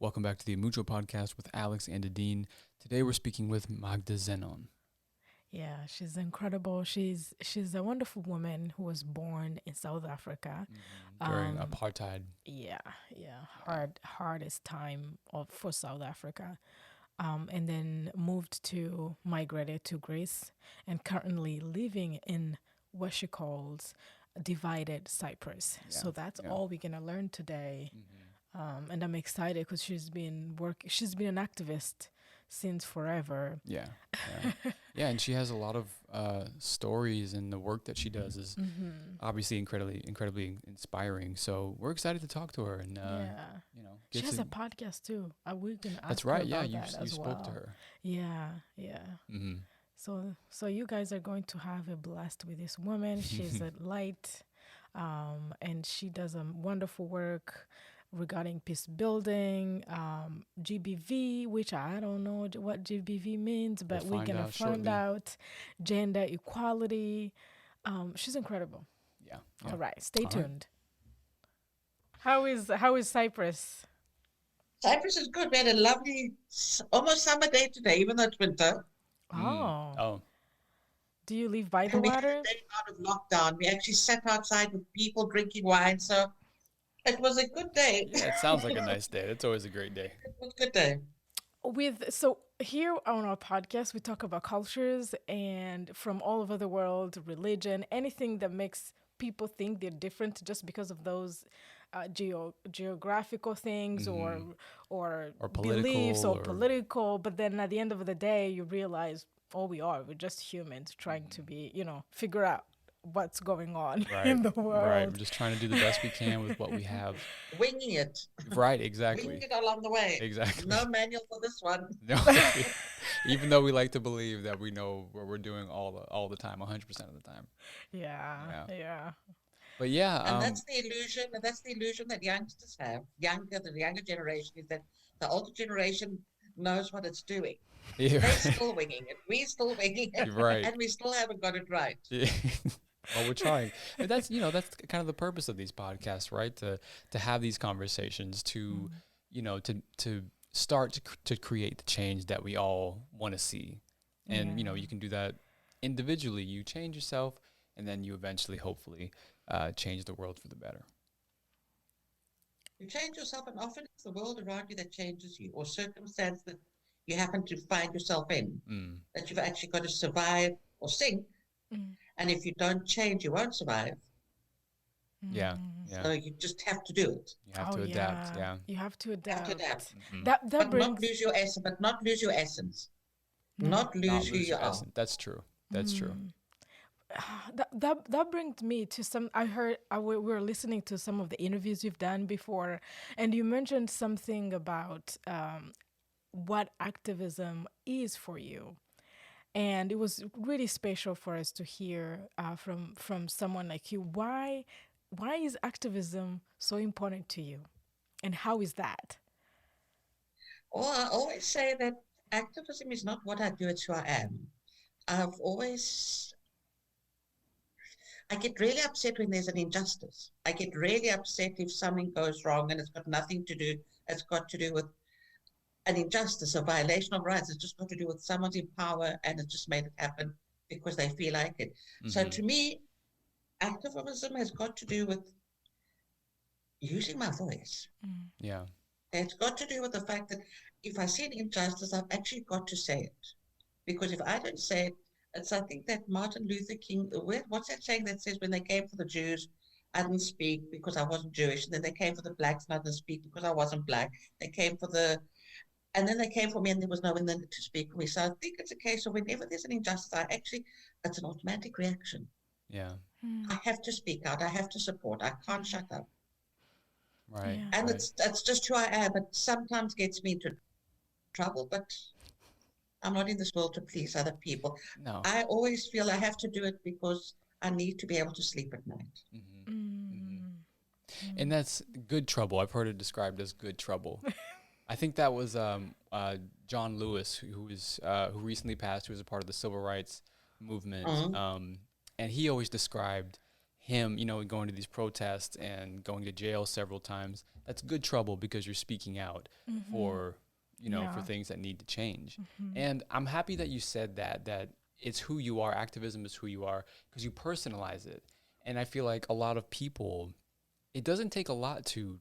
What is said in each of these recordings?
Welcome back to the Umuco podcast with Alex and Dydine. Today we're speaking with Magda Zenon. Yeah, she's incredible. She's a wonderful woman who was born in South Africa. During apartheid. Yeah, yeah, hardest time for South Africa. And then migrated to Greece, and currently living in what she calls divided Cyprus. So that's all we're gonna learn today. And I'm excited because she's been an activist since forever. Yeah. Yeah, and she has a lot of stories, and the work that she does is obviously incredibly inspiring. So we're excited to talk to her, and she has a podcast too. We're gonna ask that's her right. Yeah, about you that you as spoke to well. her. Yeah. Mm-hmm. So you guys are going to have a blast with this woman. She's a light, and she does a wonderful work regarding peace building, GBV, which I don't know what GBV means, but We'll we're gonna find shortly. out. Gender equality. She's incredible. Yeah. All right, stay All tuned. How is Cyprus? Cyprus is good. We had a lovely, almost summer day today, even though it's winter. Oh. Do you live by the And we had water? a day out of lockdown. We actually sat outside with people drinking wine. So it was a good day. Yeah, it sounds like a nice day. It's always a great day. It was a good day. So here on our podcast we talk about cultures and from all over the world, religion, anything that makes people think they're different just because of those geographical things or beliefs or political. But then at the end of the day you realize we're just humans trying to be, figure out what's going on in the world. Right, we're just trying to do the best we can with what we have. Winging it. Right, exactly. Winging it along the way. Exactly. No manual for this one. No, even though we like to believe that we know what we're doing all the time, 100% of the time. Yeah. But yeah, and that's the illusion. That's the illusion that youngsters have. The younger generation is that the older generation knows what it's doing. Yeah. They're still winging it. We're still winging it, right? And we still haven't got it right. Yeah. Well, we're trying. And that's kind of the purpose of these podcasts, right? To have these conversations, to start to create the change that we all want to see. And you can do that individually. You change yourself, and then you eventually, hopefully, change the world for the better. You change yourself, and often it's the world around you that changes you, or circumstance that you happen to find yourself in, that you've actually got to survive or sink. And if you don't change, you won't survive. Yeah. So you just have to do it. You have to adapt. Yeah. You have to adapt. But not lose your essence. Not lose your essence. Not lose who you are. That's true. That's true. That brings me to some. We were listening to some of the interviews you've done before, and you mentioned something about what activism is for you. And it was really special for us to hear from someone like you. Why is activism so important to you? And how is that? Well, I always say that activism is not what I do, it's who I am. I get really upset when there's an injustice. I get really upset if something goes wrong and it's got to do with an injustice, a violation of rights. It's just got to do with someone's in power and it's just made it happen because they feel like it. So to me, activism has got to do with using my voice. Yeah. It's got to do with the fact that if I see an injustice, I've actually got to say it. Because if I don't say it, it's, I think that Martin Luther King, what's that saying that says when they came for the Jews, I didn't speak because I wasn't Jewish. And then they came for the blacks and I didn't speak because I wasn't black. And then they came for me and there was no one then to speak for me. So I think it's a case of whenever there's an injustice, it's an automatic reaction. Yeah. I have to speak out. I have to support. I can't shut up. Right. Yeah. And it's just who I am. It sometimes gets me into trouble, but I'm not in this world to please other people. No. I always feel I have to do it because I need to be able to sleep at night. And that's good trouble. I've heard it described as good trouble. I think that was John Lewis, who recently passed, who was a part of the civil rights movement. And he always described him, going to these protests and going to jail several times, that's good trouble because you're speaking out for, for things that need to change. And I'm happy that you said that it's who you are. Activism is who you are because you personalize it. And I feel like a lot of people, it doesn't take a lot to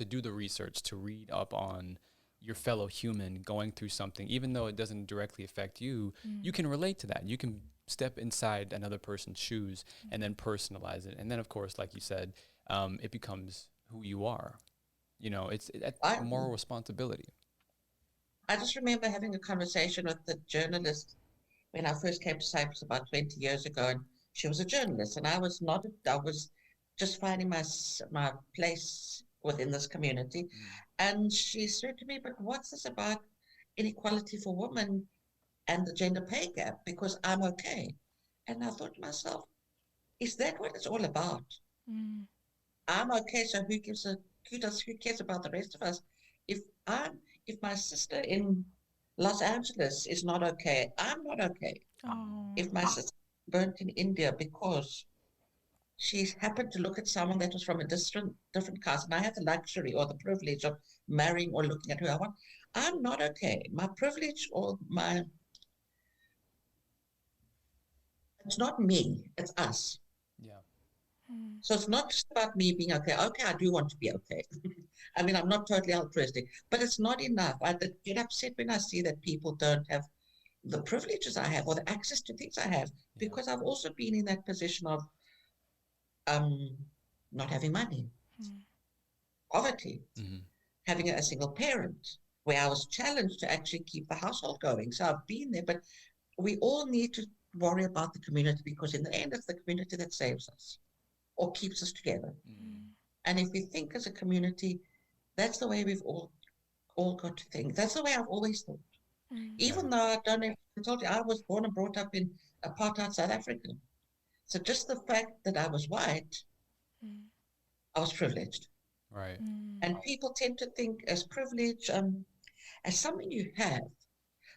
do the research, to read up on your fellow human going through something, even though it doesn't directly affect you. You can relate to that. You can step inside another person's shoes and then personalize it. And then, of course, like you said, it becomes who you are. It's a moral responsibility. I just remember having a conversation with the journalist when I first came to Cyprus about 20 years ago, and she was a journalist, and I was just finding my place within this community. And she said to me, but what's this about inequality for women and the gender pay gap? Because I'm okay. And I thought to myself, is that what it's all about? I'm okay, so who cares about the rest of us? If my sister in Los Angeles is not okay, I'm not okay. If my sister burnt in India because she happened to look at someone that was from a different caste, and I have the luxury or the privilege of marrying or looking at who I want, I'm not okay. My privilege it's not me, it's us. Yeah. So it's not just about me being okay. Okay, I do want to be okay. I mean, I'm not totally altruistic, but it's not enough. I get upset when I see that people don't have the privileges I have or the access to things I have, because I've also been in that position of not having money, poverty, having a single parent, where I was challenged to actually keep the household going. So I've been there, but we all need to worry about the community, because in the end, it's the community that saves us or keeps us together. And if we think as a community, that's the way we've all got to think. That's the way I've always thought. Even though I told you I was born and brought up in apartheid South Africa. So just the fact that I was white, I was privileged. Right. And people tend to think as privilege as something you have.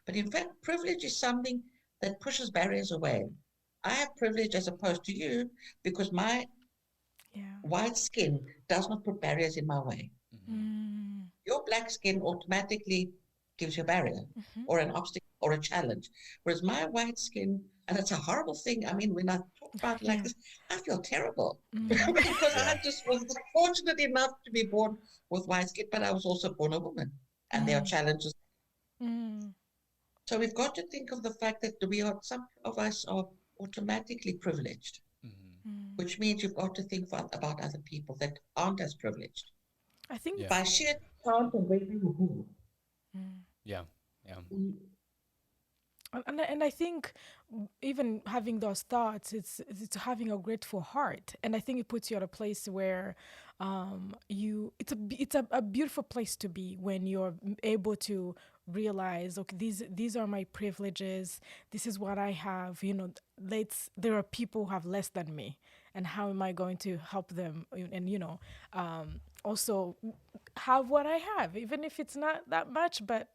But in fact, privilege is something that pushes barriers away. I have privilege as opposed to you because my white skin does not put barriers in my way. Your black skin automatically gives you a barrier or an obstacle or a challenge. Whereas my white skin, and it's a horrible thing. I mean, when I talk about it like this, I feel terrible because I just was fortunate enough to be born with white skin, but I was also born a woman, and there are challenges. So we've got to think of the fact that some of us are automatically privileged, which means you've got to think about other people that aren't as privileged. I think by sheer count and where we were born. Yeah. And I think even having those thoughts, it's having a grateful heart, and I think it puts you at a place where it's a beautiful place to be when you're able to realize, okay, these are my privileges, this is what I have. There are people who have less than me, and how am I going to help them? And also have what I have, even if it's not that much. But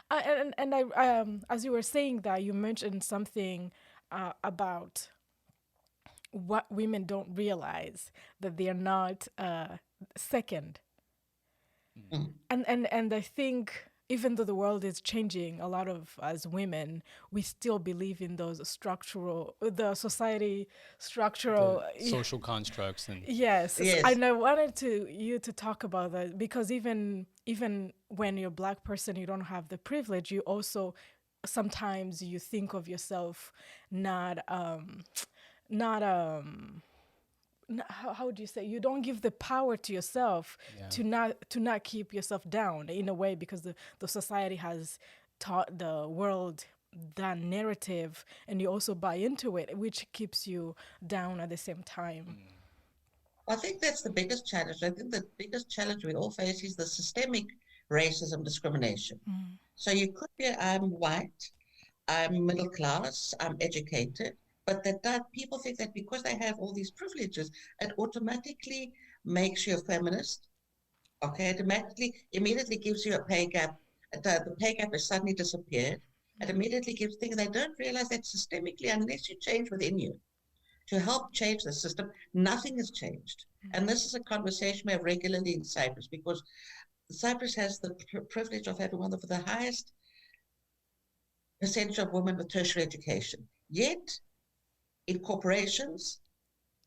I as you were saying that, you mentioned something about what women don't realize, that they are not second. And I think even though the world is changing, a lot of us women, we still believe in those social constructs. And yes. And I wanted you to talk about that, because even when you're a Black person, you don't have the privilege. You also sometimes you think of yourself not how would you say, you don't give the power to yourself to not keep yourself down in a way, because the society has taught the world that narrative, and you also buy into it, which keeps you down at the same time. I think that's the biggest challenge. I think the biggest challenge we all face is the systemic racism discrimination. So you could be, I'm white, I'm middle class, I'm educated, but that people think that because they have all these privileges, it automatically makes you a feminist. Okay, it immediately gives you a pay gap. The pay gap has suddenly disappeared. It immediately gives things. They don't realize that systemically, unless you change within you, to help change the system, nothing has changed. And this is a conversation we have regularly in Cyprus, because Cyprus has the privilege of having one of the highest percentage of women with tertiary education. Yet, in corporations,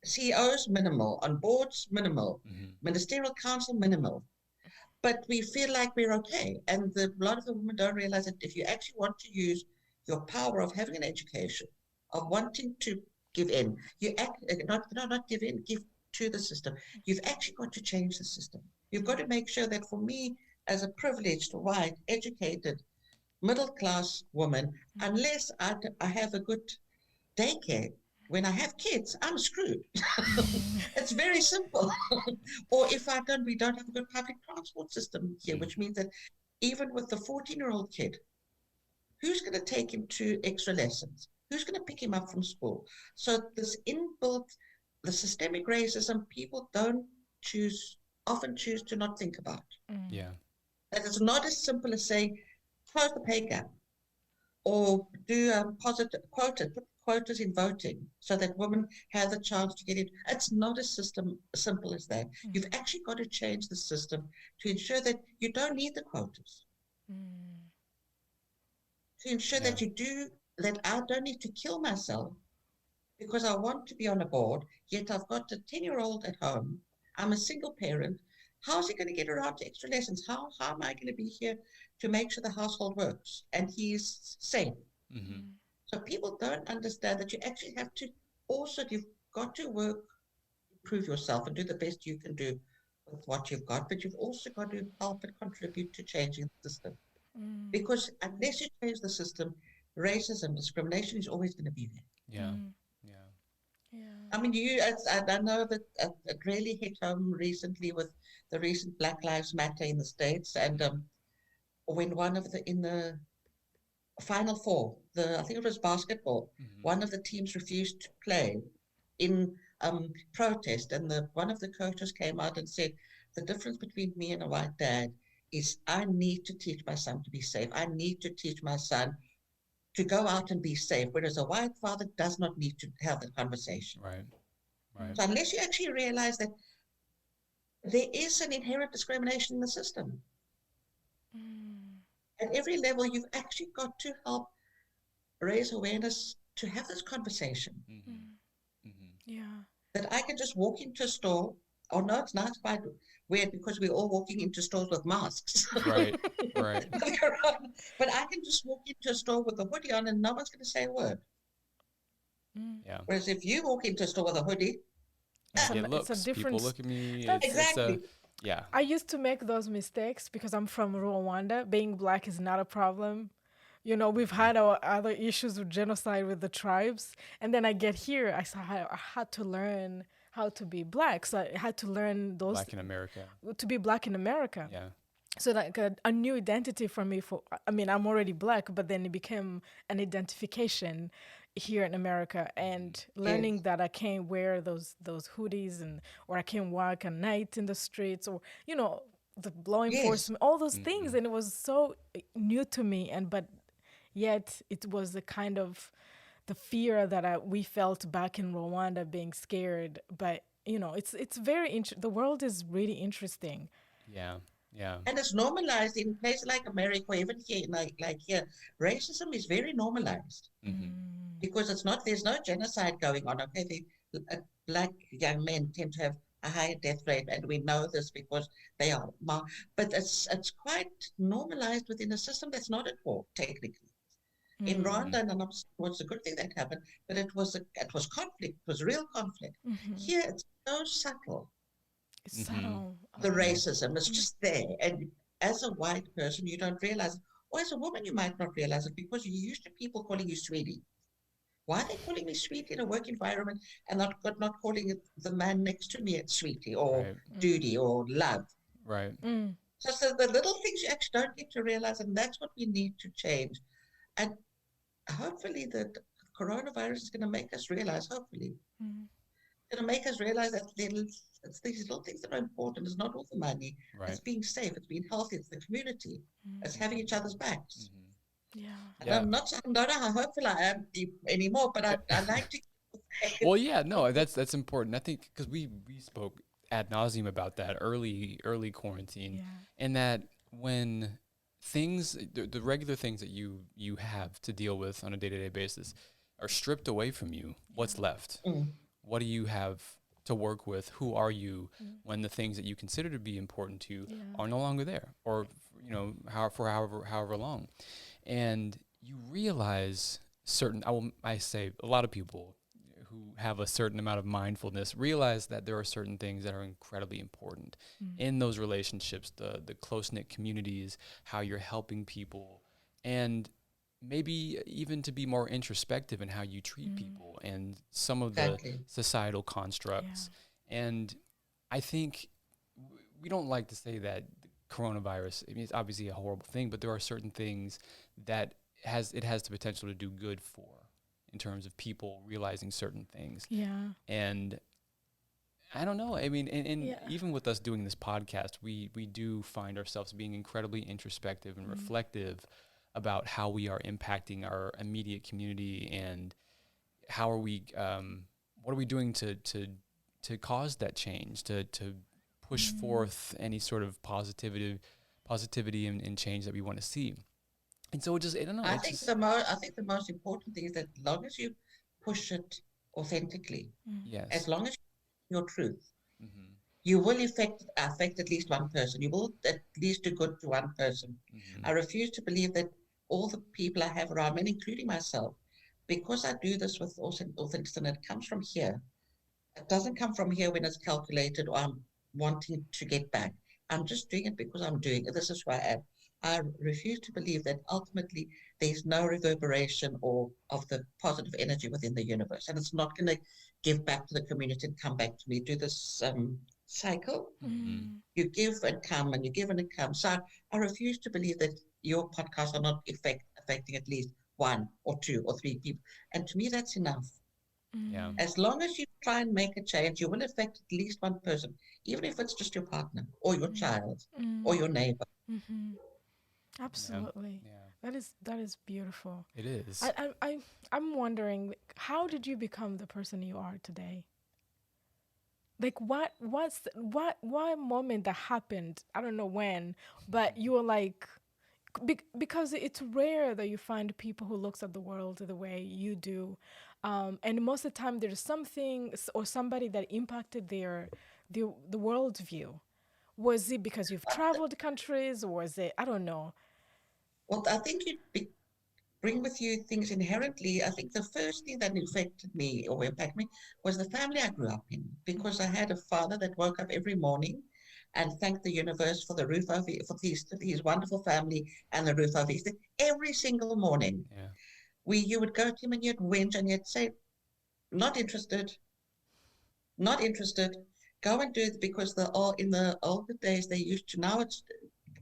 CEOs, minimal. On boards, minimal. Ministerial council, minimal. But we feel like we're okay. And a lot of the women don't realize that if you actually want to use your power of having an education, of wanting to give in, not give in, give to the system. You've actually got to change the system. You've got to make sure that, for me, as a privileged, white, educated, middle-class woman, unless I have a good daycare, when I have kids, I'm screwed. It's very simple. Or if we don't have a good public transport system here, which means that even with the 14-year-old kid, who's going to take him to extra lessons? Who's going to pick him up from school? So this inbuilt, the systemic racism, people often choose to not think about. Yeah. That it's not as simple as saying, close the pay gap, or do a positive quotas in voting so that women have the chance to get in. It's not as simple as that. You've actually got to change the system to ensure that you don't need the quotas. To ensure that I don't need to kill myself because I want to be on a board, yet I've got a 10-year-old at home. I'm a single parent. How's he going to get around to extra lessons? How am I going to be here to make sure the household works and he's safe? So people don't understand that you actually have to you've got to work, improve yourself and do the best you can do with what you've got, but you've also got to help and contribute to changing the system. Because unless you change the system, racism, discrimination is always going to be there. Yeah. I mean, I know that it really hit home recently with the recent Black Lives Matter in the States, and when in the Final Four, I think it was basketball, one of the teams refused to play in protest, and one of the coaches came out and said, the difference between me and a white dad is I need to teach my son to be safe. I need to teach my son to go out and be safe, whereas a white father does not need to have that conversation. Right. So unless you actually realize that there is an inherent discrimination in the system, at every level, you've actually got to help raise awareness to have this conversation. That I can just walk into a store, no, it's not quite weird because we're all walking into stores with masks. Right. But I can just walk into a store with a hoodie on and no one's going to say a word. Yeah. Whereas if you walk into a store with a hoodie, it's a different. People look at me. Exactly. I used to make those mistakes because I'm from Rwanda. Being black is not a problem. You know, we've had our other issues with genocide with the tribes. And then I get here, I had to learn how to be black. So I had to learn those. Black in America. To be black in America. Yeah. So like a new identity for me. I'm already black, but then it became an identification here in America, and learning that I can't wear those hoodies or I can't walk at night in the streets, or the law enforcement, all those things, and it was so new to me. But yet it was the kind of the fear that we felt back in Rwanda, being scared. But it's very the world is really interesting. Yeah. And it's normalized in places like America, even here, like here, racism is very normalized. Because there's no genocide going on. Okay, black young men tend to have a higher death rate, and we know this because they are. But it's quite normalized within a system that's not at war, technically. In Rwanda, and what's a good thing that happened, but it was conflict. It was real conflict. Here, it's so subtle. It's subtle. The racism is just there, and as a white person, you don't realize it. Or as a woman, you might not realize it because you're used to people calling you sweetie. Why are they calling me sweetie in a work environment and not calling the man next to me sweetie or duty or love? Right. So the little things you actually don't get to realize, and that's what we need to change. And hopefully the coronavirus is going to make us realize, going to make us realize that it's these little things that are important. It's not all the money. Right. It's being safe. It's being healthy. It's the community. It's having each other's backs. Yeah. And I don't know how hopeful I am anymore, but I like to keep Well, yeah, no, that's important. I think because we spoke ad nauseum about that early quarantine, Yeah. and that when things, the regular things that you have to deal with on a day-to-day basis are stripped away from you, what's left? Mm. What do you have to work with? Who are you Mm. when the things that you consider to be important to you Yeah. are no longer there, or for however long, and you realize I say a lot of people who have a certain amount of mindfulness realize that there are certain things that are incredibly important Mm. in those relationships, the close-knit communities, how you're helping people, and maybe even to be more introspective in how you treat people and some of the Exactly. societal constructs. And I think we don't like to say that coronavirus, I mean, it's obviously a horrible thing, but there are certain things that it has the potential to do good for, in terms of people realizing certain things. Yeah. And I don't know. I mean, and Yeah. even with us doing this podcast, we do find ourselves being incredibly introspective and reflective about how we are impacting our immediate community, and how are we, what are we doing to cause that change, to push forth any sort of positivity and change that we want to see. And so I don't know, I it's think just, I think the most important thing is that as long as you push it authentically, as yes. long as you your truth, Mm-hmm. you will affect at least one person. You will at least do good to one person. Mm-hmm. I refuse to believe that all the people I have around me, including myself, because I do this with authenticity, and it comes from here. It doesn't come from here when it's calculated or I'm wanting to get back. I'm just doing it because I'm doing it. This is who I am. I refuse to believe that ultimately there's no reverberation or of the positive energy within the universe, and it's not going to give back to the community and come back to me. Do this cycle. Mm-hmm. You give and come, and you give and it comes. So I refuse to believe that your podcasts are not affecting at least one or two or three people. And to me, that's enough. Yeah. As long as you try and make a change, you will affect at least one person, even if it's just your partner or your child or your neighbor. Mm-hmm. Yeah. Absolutely. Yeah. That is beautiful. It is. I'm wondering, like, how did you become the person you are today? Like, what moment that happened? I don't know when, but you were like, because it's rare that you find people who looks at the world the way you do, and most of the time there's something or somebody that impacted the world view. Was it because you've traveled countries, or was it, I don't know. Well, I think bring with you things inherently. I think the first thing that affected me or impacted me was the family I grew up in, because I had a father that woke up every morning and thanked the universe for the roof over for his wonderful family and the roof over his head every single morning. Yeah. You would go to him and you'd whinge and you'd say, not interested, not interested. Go and do it, because in the older days they used to, now it's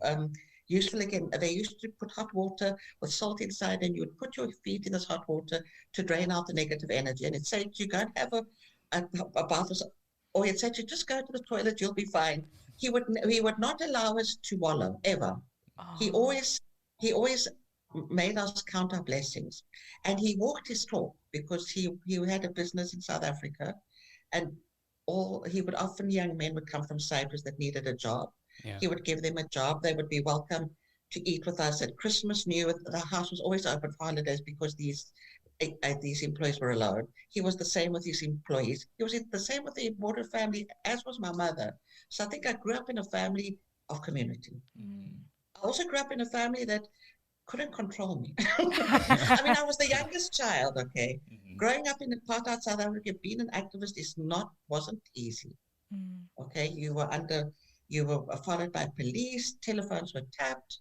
um, useful again. They used to put hot water with salt inside, and you would put your feet in this hot water to drain out the negative energy. And it said you go and have a bath, or it said you just go to the toilet, you'll be fine. He would not allow us to wallow ever. He Oh. always he always made us count our blessings, and he walked his talk, because he had a business in South Africa, and he would often, young men would come from Cyprus that needed a job. Yeah. He would give them a job. They would be welcome to eat with us at Christmas, New Year. The house was always open for holidays, because these employees were alone. He was the same with his employees. He was the same with the border family, as was my mother. So I think I grew up in a family of community. Mm-hmm. I also grew up in a family that couldn't control me. I mean, I was the youngest child, okay? Mm-hmm. Growing up in apartheid South Africa, being an activist wasn't easy, Mm. okay? You were followed by police, telephones were tapped.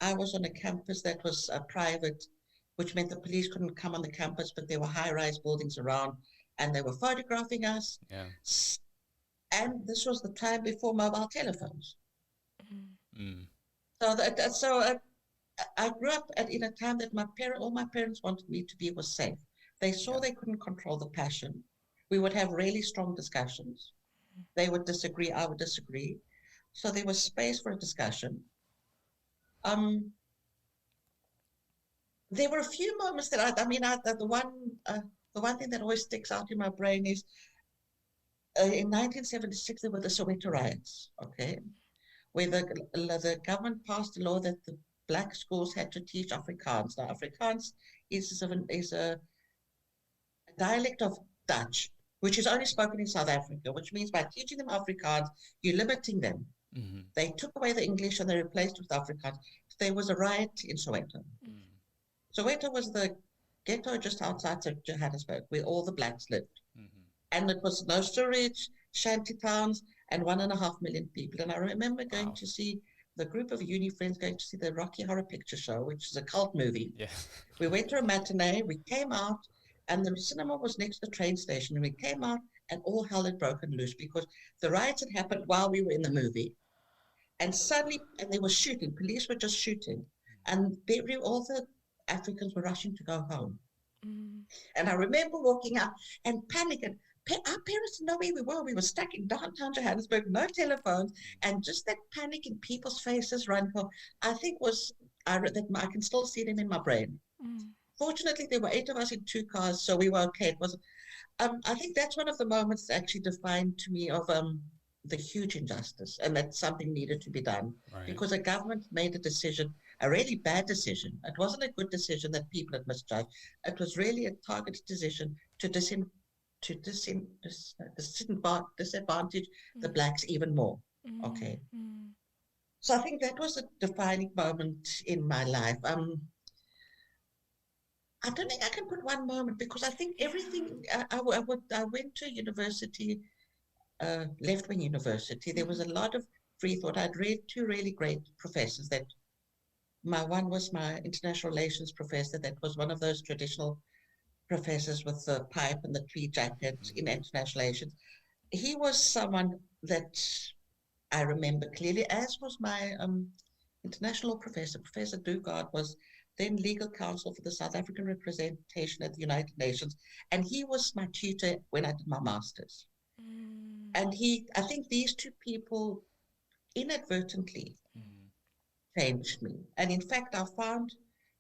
I was on a campus that was private, which meant the police couldn't come on the campus, but there were high-rise buildings around, and they were photographing us. Yeah. And this was the time before mobile telephones. Mm. So I grew up in a time that all my parents wanted me to be was safe. They saw Yeah. they couldn't control the passion. We would have really strong discussions. They would disagree, I would disagree. So there was space for a discussion. There were a few moments that the one the one thing that always sticks out in my brain is in 1976, there were the Soweto riots, okay, where the government passed a law that the black schools had to teach Afrikaans. Now, Afrikaans is a dialect of Dutch, which is only spoken in South Africa, which means by teaching them Afrikaans, you're limiting them. Mm-hmm. They took away the English and they replaced it with Afrikaans. There was a riot in Soweto. Soweto was the ghetto just outside Johannesburg, where all the blacks lived. And it was no storage, shanty towns, and 1.5 million people. And I remember going to see the group of uni friends going to see the Rocky Horror Picture Show, which is a cult movie. Yeah. We went to a matinee, we came out, and the cinema was next to the train station. And we came out, and all hell had broken loose because the riots had happened while we were in the movie. And suddenly, and they were shooting, police were just shooting. And all the Africans were rushing to go home. And I remember walking out and panicking. Our parents didn't know where we were. We were stuck in downtown Johannesburg, no telephones, and just that panic in people's faces run home, I think I can still see them in my brain. Fortunately, there were 8 of us in 2 cars, so we were okay. It was, I think that's one of the moments that actually defined to me of the huge injustice, and that something needed to be done because a government made a decision, a really bad decision. It wasn't a good decision that people had misjudged. It was really a targeted decision to disadvantage the blacks even more. Okay. So I think that was a defining moment in my life. I don't think I can put one moment because I think everything, I went to university, left-wing university. There was a lot of free thought. I'd read 2 really great professors one was my international relations professor that was one of those traditional professors with the pipe and the tweed jacket in international relations. He was someone that I remember clearly, as was my international professor. Professor Dugard was then legal counsel for the South African representation at the United Nations. And he was my tutor when I did my master's. And I think these 2 people inadvertently changed me. And in fact, I found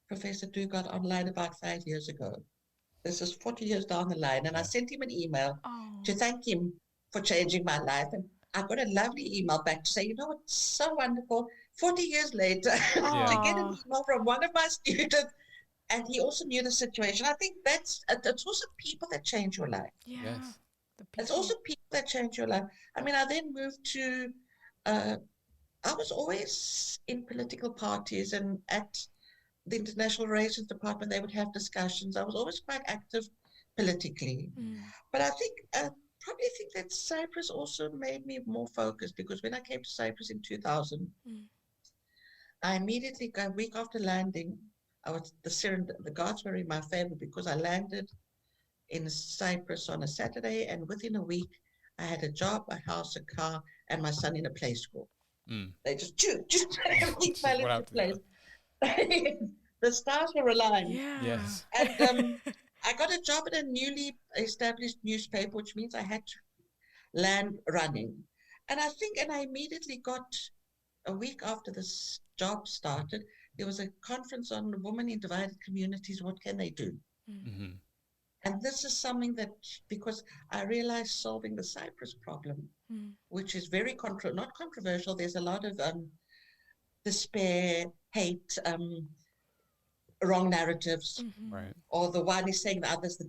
Professor Dugard online about 5 years ago. This is 40 years down the line. And I sent him an email to thank him for changing my life. And I got a lovely email back to say, you know, it's so wonderful. 40 years later, to get an email from one of my students. And he also knew the situation. I think it's also people that change your life. Yeah. Yes. It's also people that change your life. I mean, I then moved to, I was always in political parties, and at the International Relations Department, they would have discussions. I was always quite active politically. But I think, probably think that Cyprus also made me more focused because when I came to Cyprus in 2000, I immediately, a week after landing, the guards were in my favor because I landed in Cyprus on a Saturday, and within a week, I had a job, a house, a car, and my son in a play school. They just everything fell into place. The stars were aligned. Yeah. Yes. And I got a job at a newly established newspaper, which means I had to land running. And I immediately got, a week after this job started, there was a conference on women in divided communities. What can they do? And this is something that, because I realized solving the Cyprus problem, which is very not controversial. There's a lot of despair, hate, wrong narratives, or the one is saying the other's the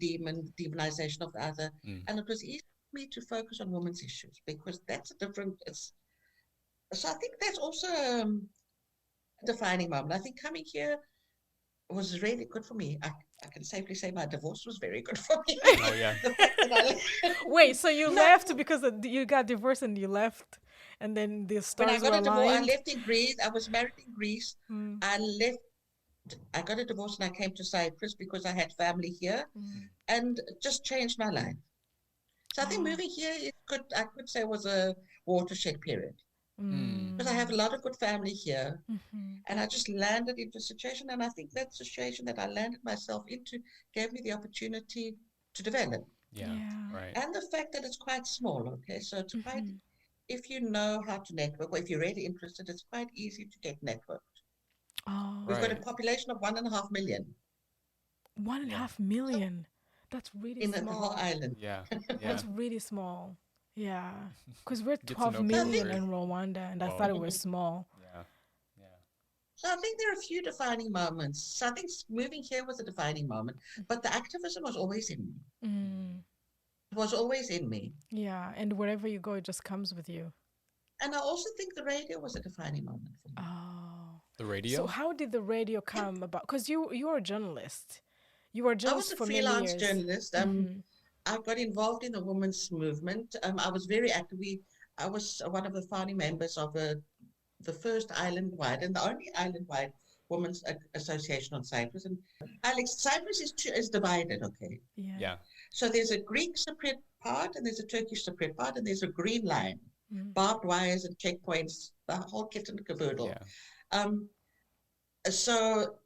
demonization of the other. And it was easy for me to focus on women's issues because that's so I think that's also a defining moment. I think coming here was really good for me. I can safely say my divorce was very good for me. Oh, yeah. Wait, so you left because you got divorced and you left, and then the stars were aligned? I left in Greece. I was married in Greece. I got a divorce and I came to Cyprus because I had family here and it just changed my life. So I think moving here, I could say was a watershed period. Because I have a lot of good family here, and I just landed into a situation, and I think that situation that I landed myself into gave me the opportunity to develop. Yeah. Right. And the fact that it's quite small, okay? So it's quite, if you know how to network, or if you're really interested, it's quite easy to get networked. We've got a population of 1.5 million. 1.5 million. That's really in the whole small. island. Yeah. That's really small. Yeah. Because we're Get to 12 know million people. in Rwanda, and I Whoa. thought it was small. Yeah. Yeah. So I think there are a few defining moments. So I think moving here was a defining moment, but the activism was always in me. Mm. It was always in me. Yeah. And wherever you go, it just comes with you. And I also think the radio was a defining moment for me. Oh. The radio? So how did the radio come about? Because you're a journalist. You were a I was journalist a for many freelance years. journalist. I got involved in the women's movement. I was very active. I was one of the founding members of the first island-wide and the only island-wide women's association on Cyprus. And Alex, Cyprus is divided, okay? Yeah. Yeah. So there's a Greek Cypriot part, and there's a Turkish Cypriot part, and there's a green line, barbed wires and checkpoints, the whole kit and caboodle. Yeah. So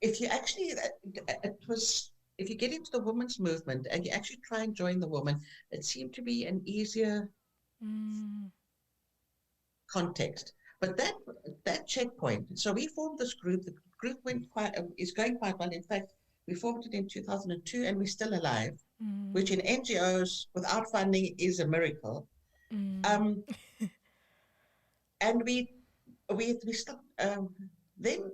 if you actually, if you get into the women's movement and you actually try and join the woman, it seemed to be an easier context. But that checkpoint, so we formed this group. The group is going quite well. In fact, we formed it in 2002, and we're still alive, which in NGOs without funding is a miracle. And we stopped. Then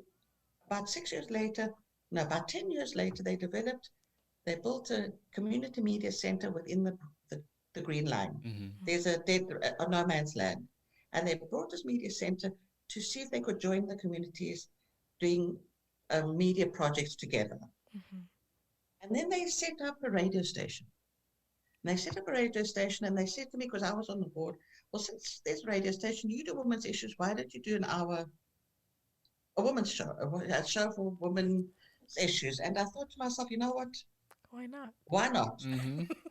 about 6 years later, no, about 10 years later, they built a community media center within the Green Line. There's a no man's land. And they brought this media center to see if they could join the communities doing media projects together. And then they set up a radio station. And they set up a radio station, and they said to me, because I was on the board, well, since there's a radio station, you do women's issues, why don't you do a women's show, a show for women's issues? And I thought to myself, you know what? Why not? Why not?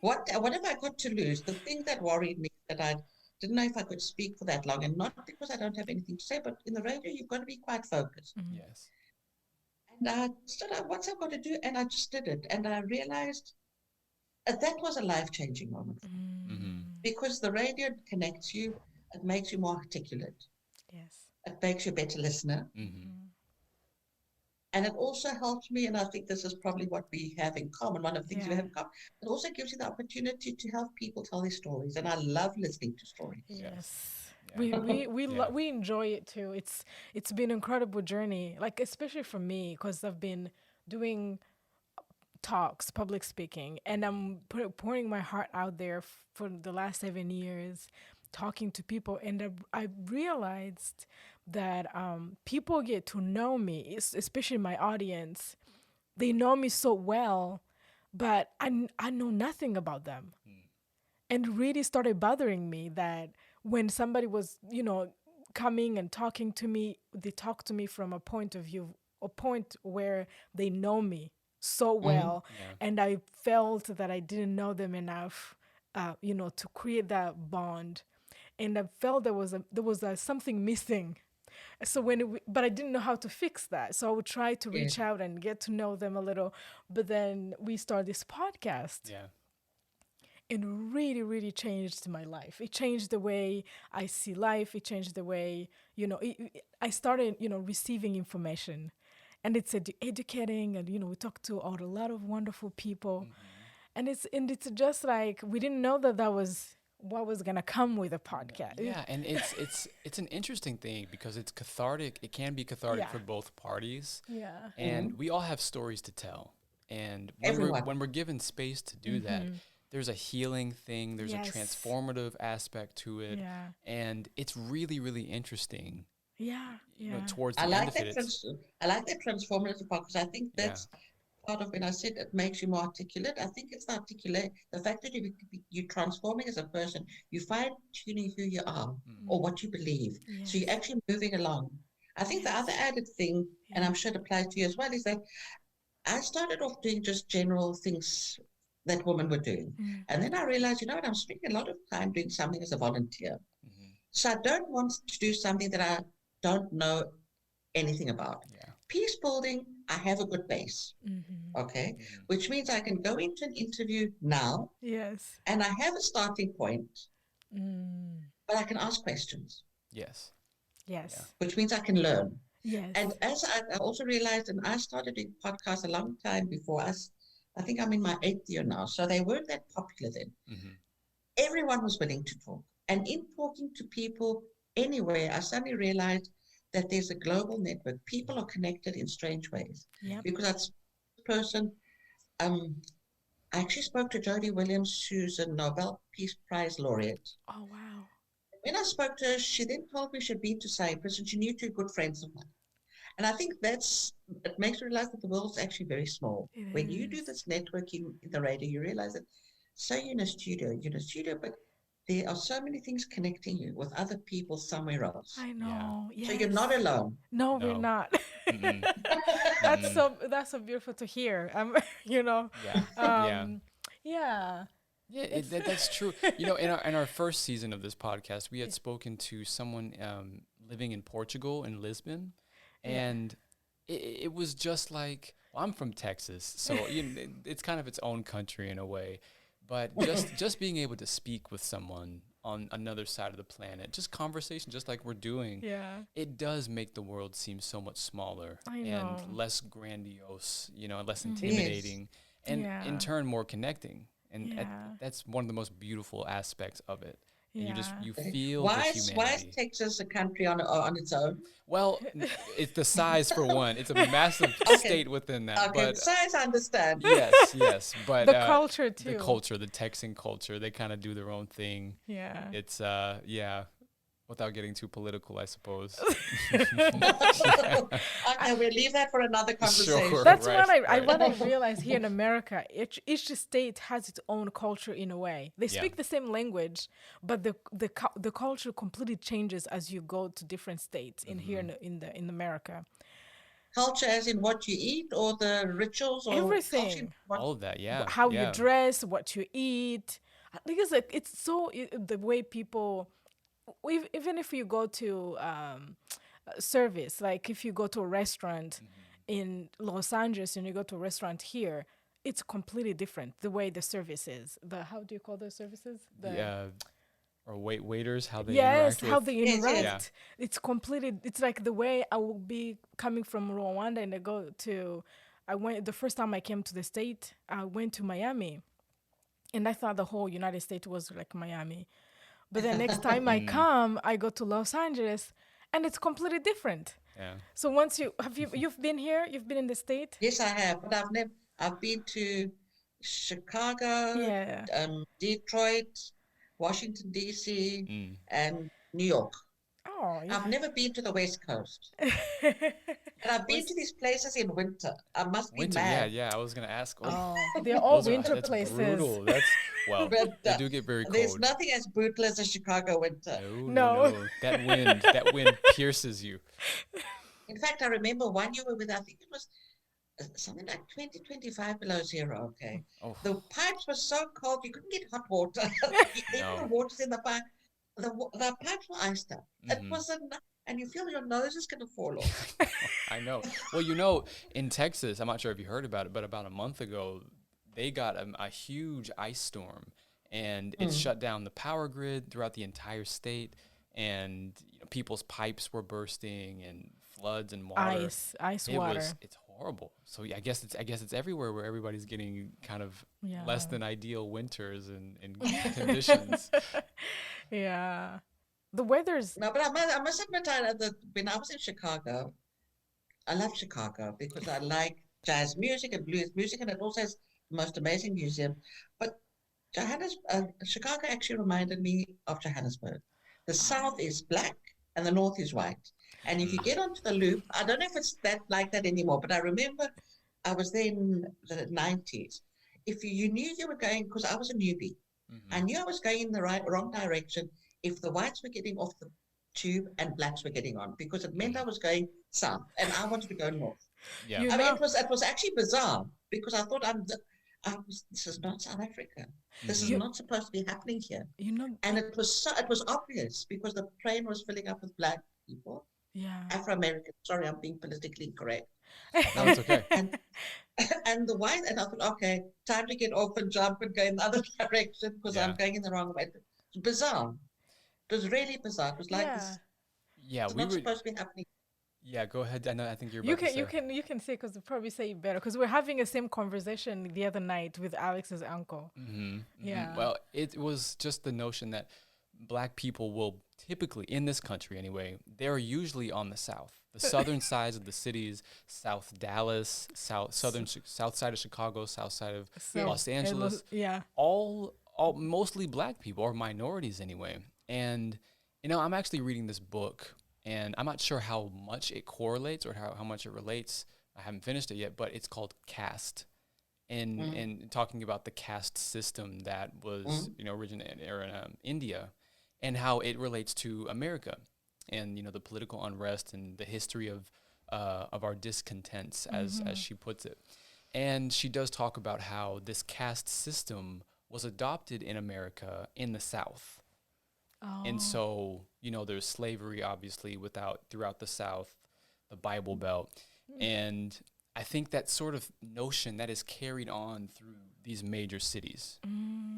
What have I got to lose? The thing that worried me, that I didn't know if I could speak for that long, and not because I don't have anything to say, but in the radio, you've got to be quite focused. Yes. And I stood up, what's I've got to do? And I just did it. And I realized that was a life-changing moment for me. Because the radio connects you, it makes you more articulate. Yes. It makes you a better listener. And it also helps me, and I think this is probably what we have in common, one of the things we have in common, it also gives you the opportunity to help people tell their stories. And I love listening to stories. Yes. We enjoy it too. It's been an incredible journey, like especially for me, because I've been doing talks, public speaking, and I'm pouring my heart out there for the last 7 years, talking to people, and I realized that people get to know me, especially my audience. They know me so well, but I know nothing about them. And it really started bothering me that when somebody was, coming and talking to me, they talk to me from a point of view, a point where they know me so well. And I felt that I didn't know them enough, to create that bond. And I felt there was something missing. So but I didn't know how to fix that. So I would try to reach out and get to know them a little. But then we started this podcast. Yeah. It really, really changed my life. It changed the way I see life. It changed the way, I started, receiving information. And it's educating, and, we talked to a lot of wonderful people. And it's just like, we didn't know that was what was going to come with a podcast. Yeah, and it's an interesting thing because it's cathartic. It can be cathartic for both parties. Yeah. And we all have stories to tell. And when we're given space to do that, there's a healing thing, there's a transformative aspect to it. Yeah. And it's really, really interesting. Yeah. Towards the I end like of that it. I like that transformative part, because I think that's part of when I said it makes you more articulate. I think it's the fact that you're transforming as a person, you fine-tuning who you are or what you believe. So you're actually moving along. I think the other added thing, and I'm sure it applies to you as well, is that I started off doing just general things that women were doing. And then I realized, I'm spending a lot of time doing something as a volunteer. So I don't want to do something that I don't know anything about. Peace building, I have a good base, okay? Which means I can go into an interview now, and I have a starting point, but I can ask questions. Yes. Which means I can learn. Yes. And as I also realized, and I started doing podcasts a long time before us, I think I'm in my 8th year now. So they weren't that popular then. Mm-hmm. Everyone was willing to talk. And in talking to people anywhere, I suddenly realized that there's a global network. People are connected in strange ways. Yep. Because that's the person, I actually spoke to Jodie Williams, who's a Nobel Peace Prize laureate. Oh, wow. When I spoke to her, she then told me she'd been to Cyprus and she knew two good friends of mine. And I think it makes you realize that the world is actually very small. When you do this networking in the radio, you realize that, so you're in a studio, but there are so many things connecting you with other people somewhere else. I know. Yeah. Yes. So you're not alone. No, we're not. That's so beautiful to hear. Yeah. Yeah. Yeah, that's true. In our first season of this podcast, we had spoken to someone living in Portugal, in Lisbon, and it was just like, well, I'm from Texas, so it's kind of its own country in a way, but just being able to speak with someone on another side of the planet, just conversation, just like we're doing, it does make the world seem so much smaller and less grandiose, less intimidating, and in turn more connecting. And that's one of the most beautiful aspects of it. And you feel the humanity. Why is Texas a country on its own? Well, it's the size for one. It's a massive state within that. Okay, but, size I understand. Yes. But the culture too. The Texan culture, they kind of do their own thing. Yeah. It's without getting too political, I suppose. Okay, we'll leave that for another conversation. Sure, That's what I realized here in America. Each state has its own culture in a way. They speak the same language, but the culture completely changes as you go to different states here in America. Culture as in what you eat or the rituals or everything. All of that, How you dress, what you eat. Because it's so the way people. Even if you go to service, like if you go to a restaurant in Los Angeles and you go to a restaurant here, it's completely different. The way the service is, how do you call those services? Or waiters, how they interact. How they interact. Yeah. It's completely. It's like the way I will be coming from Rwanda and the first time I came to the state, I went to Miami, and I thought the whole United States was like Miami. But the next time I go to Los Angeles, and it's completely different. Yeah. So once you've been here, you've been in the state? Yes, I have, but I've been to Chicago, Detroit, Washington D.C., and New York. Oh, yeah. I've never been to the West Coast. And I've been to these places in winter. I must be mad. Yeah. I was gonna ask. They're all winter places. Brutal. They do get very cold. There's nothing as brutal as a Chicago winter. No. That wind pierces you. In fact, I remember one year I think it was something like 25 below zero. Okay, the pipes were so cold you couldn't get hot water. Even the water's in the pipe. The pipes were iced up. It wasn't. And you feel your nose is going to fall off. I know. Well, in Texas, I'm not sure if you heard about it, but about a month ago, they got a huge ice storm, and it shut down the power grid throughout the entire state, and people's pipes were bursting, and floods and water. Ice water. It's horrible. So I guess it's everywhere where everybody's getting kind of less than ideal winters and conditions. Yeah. The weather's... No, but I must admit that when I was in Chicago, I love Chicago because I like jazz music and blues music, and it also has the most amazing museum. But Chicago actually reminded me of Johannesburg. The south is black and the north is white. And if you get onto the loop, I don't know if it's like that anymore, but I remember I was there in the 90s. If you knew you were going, because I was a newbie, I knew I was going in the wrong direction if the whites were getting off the tube and blacks were getting on, because it meant I was going south and I wanted to go north. Yeah. I mean, it was actually bizarre because I thought this is not South Africa. This is not supposed to be happening here. And it was obvious because the train was filling up with black people. Yeah. Afro-American. Sorry, I'm being politically incorrect. No, it's okay. And the white, and I thought, okay, time to get off and jump and go in the other direction because I'm going in the wrong way. It's bizarre. It was really bizarre. It was like this. Yeah, it's not supposed to be happening. Yeah, go ahead. I think you're You about to can say. you can say, because probably say it better, because we're having the same conversation the other night with Alex's uncle. Yeah. Well, it was just the notion that Black people will typically, in this country anyway, they're usually on the south, the southern sides of the cities, South Dallas, south side of Chicago, south side of So Los Angeles. yeah. All mostly Black people, or minorities anyway. And I'm actually reading this book, and I'm not sure how much it correlates or how much it relates. I haven't finished it yet, but it's called Caste. And talking about the caste system that was originated in India, and how it relates to America, and the political unrest and the history of our discontents, as she puts it. And she does talk about how this caste system was adopted in America in the South. And so, there's slavery, obviously, throughout the South, the Bible Belt. And I think that sort of notion that is carried on through these major cities,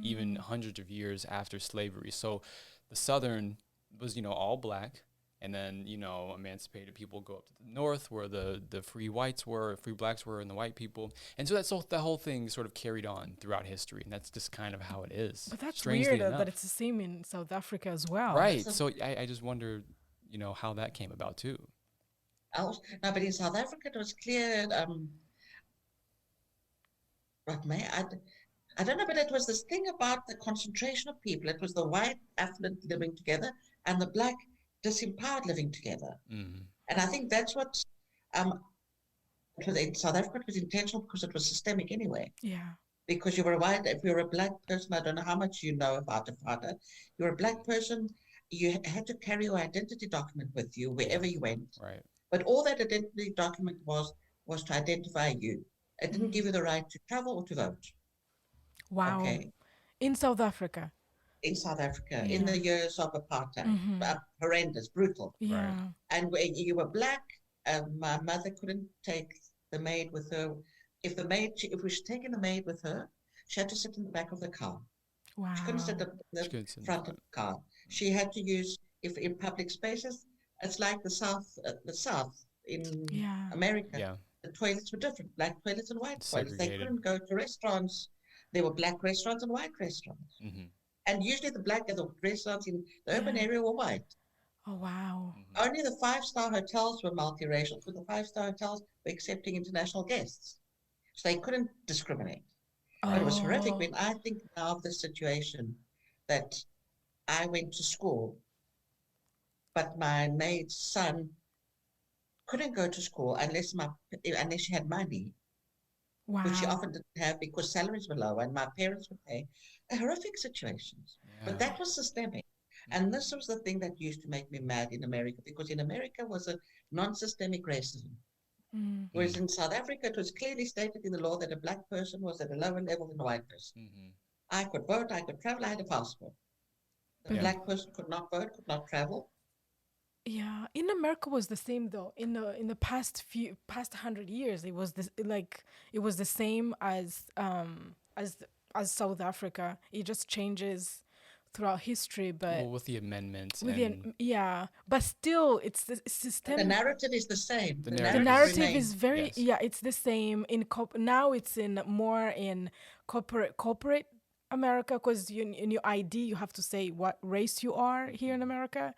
even hundreds of years after slavery. So the Southern was, all Black. And then, emancipated people go up to the North, where the free Blacks were, and the white people. And so the whole thing sort of carried on throughout history. And that's just kind of how it is. But that's strangely weird enough. that it's the same in South Africa as well. Right. So I just wonder, how that came about too. No, but in South Africa, it was clear. I don't know, but it was this thing about the concentration of people. It was the white affluent living together and the Black disempowered living together. And I think that's what in South Africa it was intentional, because it was systemic anyway. Yeah. Because you were white, if you were a Black person, I don't know how much you know about apartheid, you were a Black person, you had to carry your identity document with you wherever you went. Right. But all that identity document was to identify you. It didn't give you the right to travel or to vote. Wow. Okay. In South Africa. In South Africa, in the years of apartheid, horrendous, brutal. Yeah. Right. And when you were Black, my mother couldn't take the maid with her. If we should take the maid with her, she had to sit in the back of the car. Wow. She couldn't sit in the front of the car. She had to use, if in public spaces, it's like the South in America. Yeah. The toilets were different, Black toilets and white toilets. They Segregated. couldn't go to restaurants. There were Black restaurants and white restaurants. And usually the restaurants in the urban area were white. Oh, wow. Only the 5-star hotels were multiracial, so the 5-star hotels were accepting international guests. So they couldn't discriminate. But it was horrific when I think now of the situation that I went to school, but my maid's son couldn't go to school unless she had money, which she often didn't have because salaries were low and my parents would pay. Horrific situations. Yeah. But that was systemic. And this was the thing that used to make me mad in America, because in America was a non-systemic racism. Whereas in South Africa, it was clearly stated in the law that a Black person was at a lower level than a white person. I could vote, I could travel, I had a passport. The Black person could not vote, could not travel. Yeah, in America was the same though. In the past 100 years, it was the same as South Africa. It just changes throughout history, but with the amendments, but still it's the system. The narrative is the same. The narrative is very it's the same in now. It's more in corporate America, because in your ID you have to say what race you are here in America.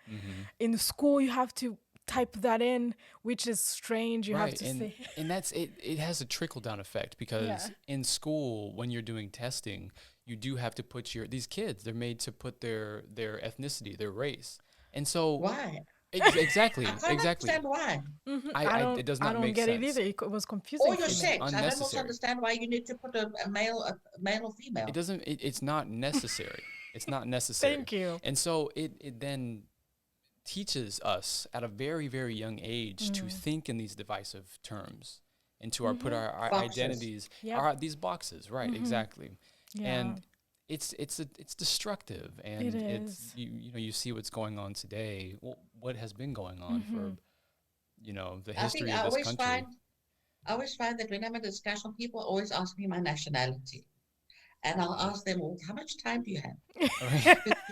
In school you have to type that in, which is strange. You have to say, and that's it. It has a trickle down effect, because in school when you're doing testing, you do have to put these kids. They're made to put their ethnicity, their race, and so why? Exactly. I can't understand why. It does not make sense. I don't get it either. It was confusing. Or your sex. I don't also understand why you need to put a male or female. It doesn't. It's not necessary. It's not necessary. Thank you. And so it then teaches us at a very, very young age to think in these divisive terms, and to put our identities, these boxes, right? Exactly. Yeah. And it's destructive, and it's you see what's going on today. Well, what has been going on for the history of this country. I always find that when I'm in a discussion, people always ask me my nationality, and I'll ask them, well, how much time do you have?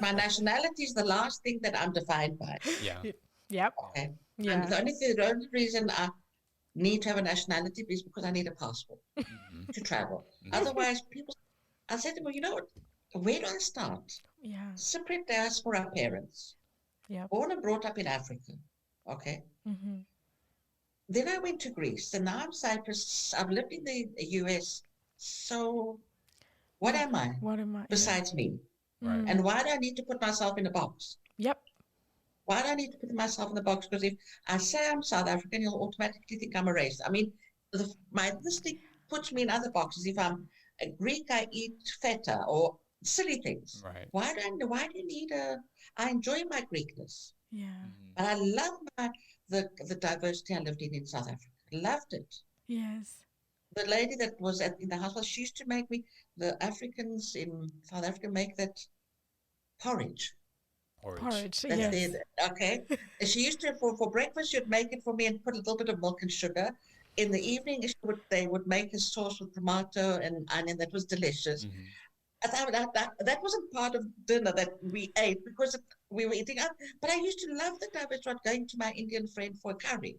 My nationality is the last thing that I'm defined by. Yeah. Yep. Okay. Yeah. And the only reason I need to have a nationality is because I need a passport to travel. Otherwise, I said to them, well, you know what? Where do I start? Yeah. Separate diaspora parents, Yep. born and brought up in Africa. Okay. Then I went to Greece, and now I'm Cyprus. I've lived in the US. So what am I What am I? besides me? Right. And why do I need to put myself in a box? Yep. Why do I need to put myself in the box? Because if I say I'm South African, you'll automatically think I'm a racist. I mean, my ethnicity puts me in other boxes. If I'm a Greek, I eat feta or silly things. Right. Why do you need I enjoy my Greekness. Yeah. But I love the diversity I lived in South Africa. Loved it. Yes. The lady that was in the house, she used to make me, the Africans in South Africa make that porridge. Porridge. That's Yes. okay. And she used to, for breakfast, she'd make it for me and put a little bit of milk and sugar. In the evening, they would make a sauce with tomato and onion that was delicious. That wasn't part of dinner that we ate because we were eating out. But I used to love the diversity, going to my Indian friend for a curry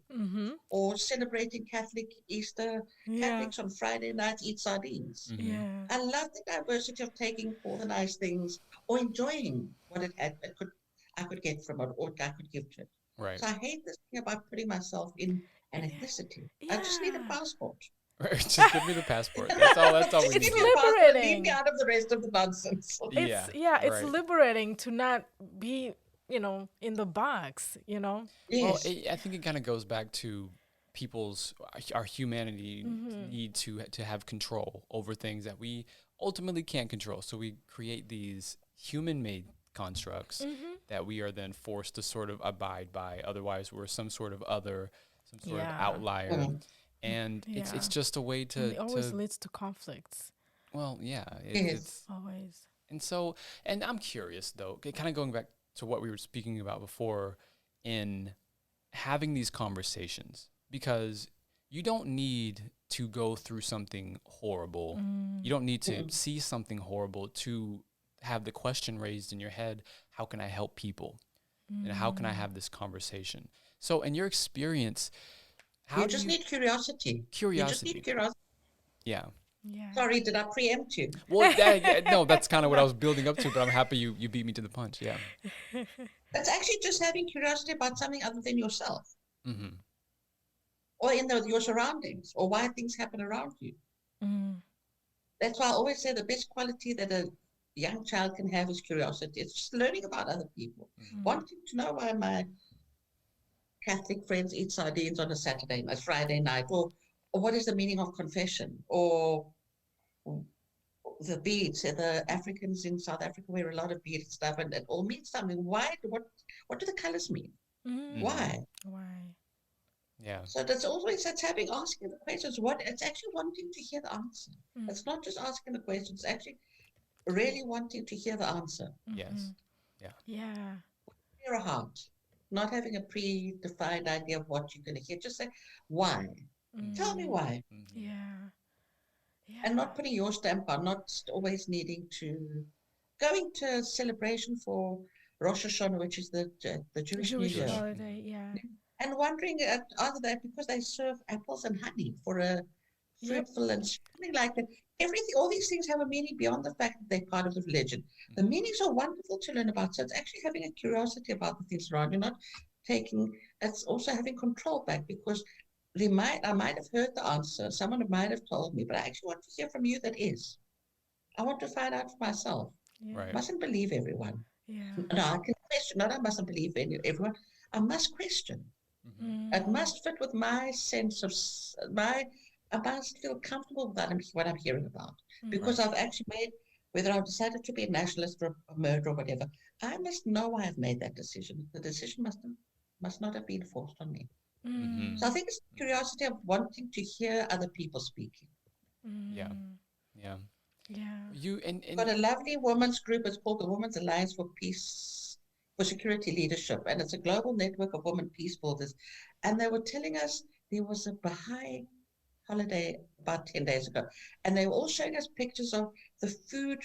or celebrating Catholic Easter. Yeah. Catholics on Friday nights eat sardines. Yeah. I love the diversity of taking all the nice things or enjoying what it had. I could get from it or I could give to it. Right. So I hate this thing about putting myself in an ethnicity. I just need a passport. Right. Just give me the passport. That's all we need. It's liberating. Leave me out of the rest of the nonsense. It's liberating to not be, in the box, Yes. Well, I think it kind of goes back to our humanity need to have control over things that we ultimately can't control. So we create these human-made constructs that we are then forced to sort of abide by. Otherwise, we're some sort of outlier. And it's just a way to... It always leads to conflicts. Well, yeah. It's always. And I'm curious, though, kind of going back to what we were speaking about before in having these conversations, because you don't need to go through something horrible. You don't need to see something horrible to have the question raised in your head, how can I help people? And how can I have this conversation? So in your experience... You just need curiosity. You just need curiosity. Yeah. Sorry, did I preempt you? Well, no, that's kind of what I was building up to, but I'm happy you beat me to the punch. Yeah. That's actually just having curiosity about something other than yourself. Or in your surroundings, or why things happen around you. That's why I always say the best quality that a young child can have is curiosity. It's just learning about other people, wanting to know why my Catholic friends eat sardines on a Friday night, or what is the meaning of confession, or the beads. The Africans in South Africa wear a lot of beads and stuff, and it all means something. Why? What do the colors mean? Why? Yeah. So that's asking the questions. It's actually wanting to hear the answer. It's not just asking the questions. It's actually really wanting to hear the answer. Yes. Yeah. Clear a heart. Not having a predefined idea of what you're going to hear. Just say, why? Tell me why. And not putting your stamp on, not always needing to... Going to a celebration for Rosh Hashanah, which is the Jewish New Year. Holiday, And wondering, are they, because they serve apples and honey for a fruitful and something like that. All these things have a meaning beyond the fact that they're part of the religion. The meanings are wonderful to learn about. So it's actually having a curiosity about the things around you, not it's also having control back, because I might have heard the answer. Someone might have told me, but I actually want to hear from you that is. I want to find out for myself. Right. I mustn't believe everyone. No, I can question. Not I mustn't believe everyone. I must question. It must fit with my sense of I must feel comfortable with what I'm hearing about, because I've actually made, whether I've decided to be a nationalist or a murderer or whatever, I must know why I've made that decision. The decision must not have been forced on me. So I think it's the curiosity of wanting to hear other people speaking. Yeah. We've got a lovely women's group. It's called the Women's Alliance for Peace, for Security Leadership, and it's a global network of women peace builders. And they were telling us there was a Baha'i holiday about 10 days ago, and they were all showing us pictures of the food,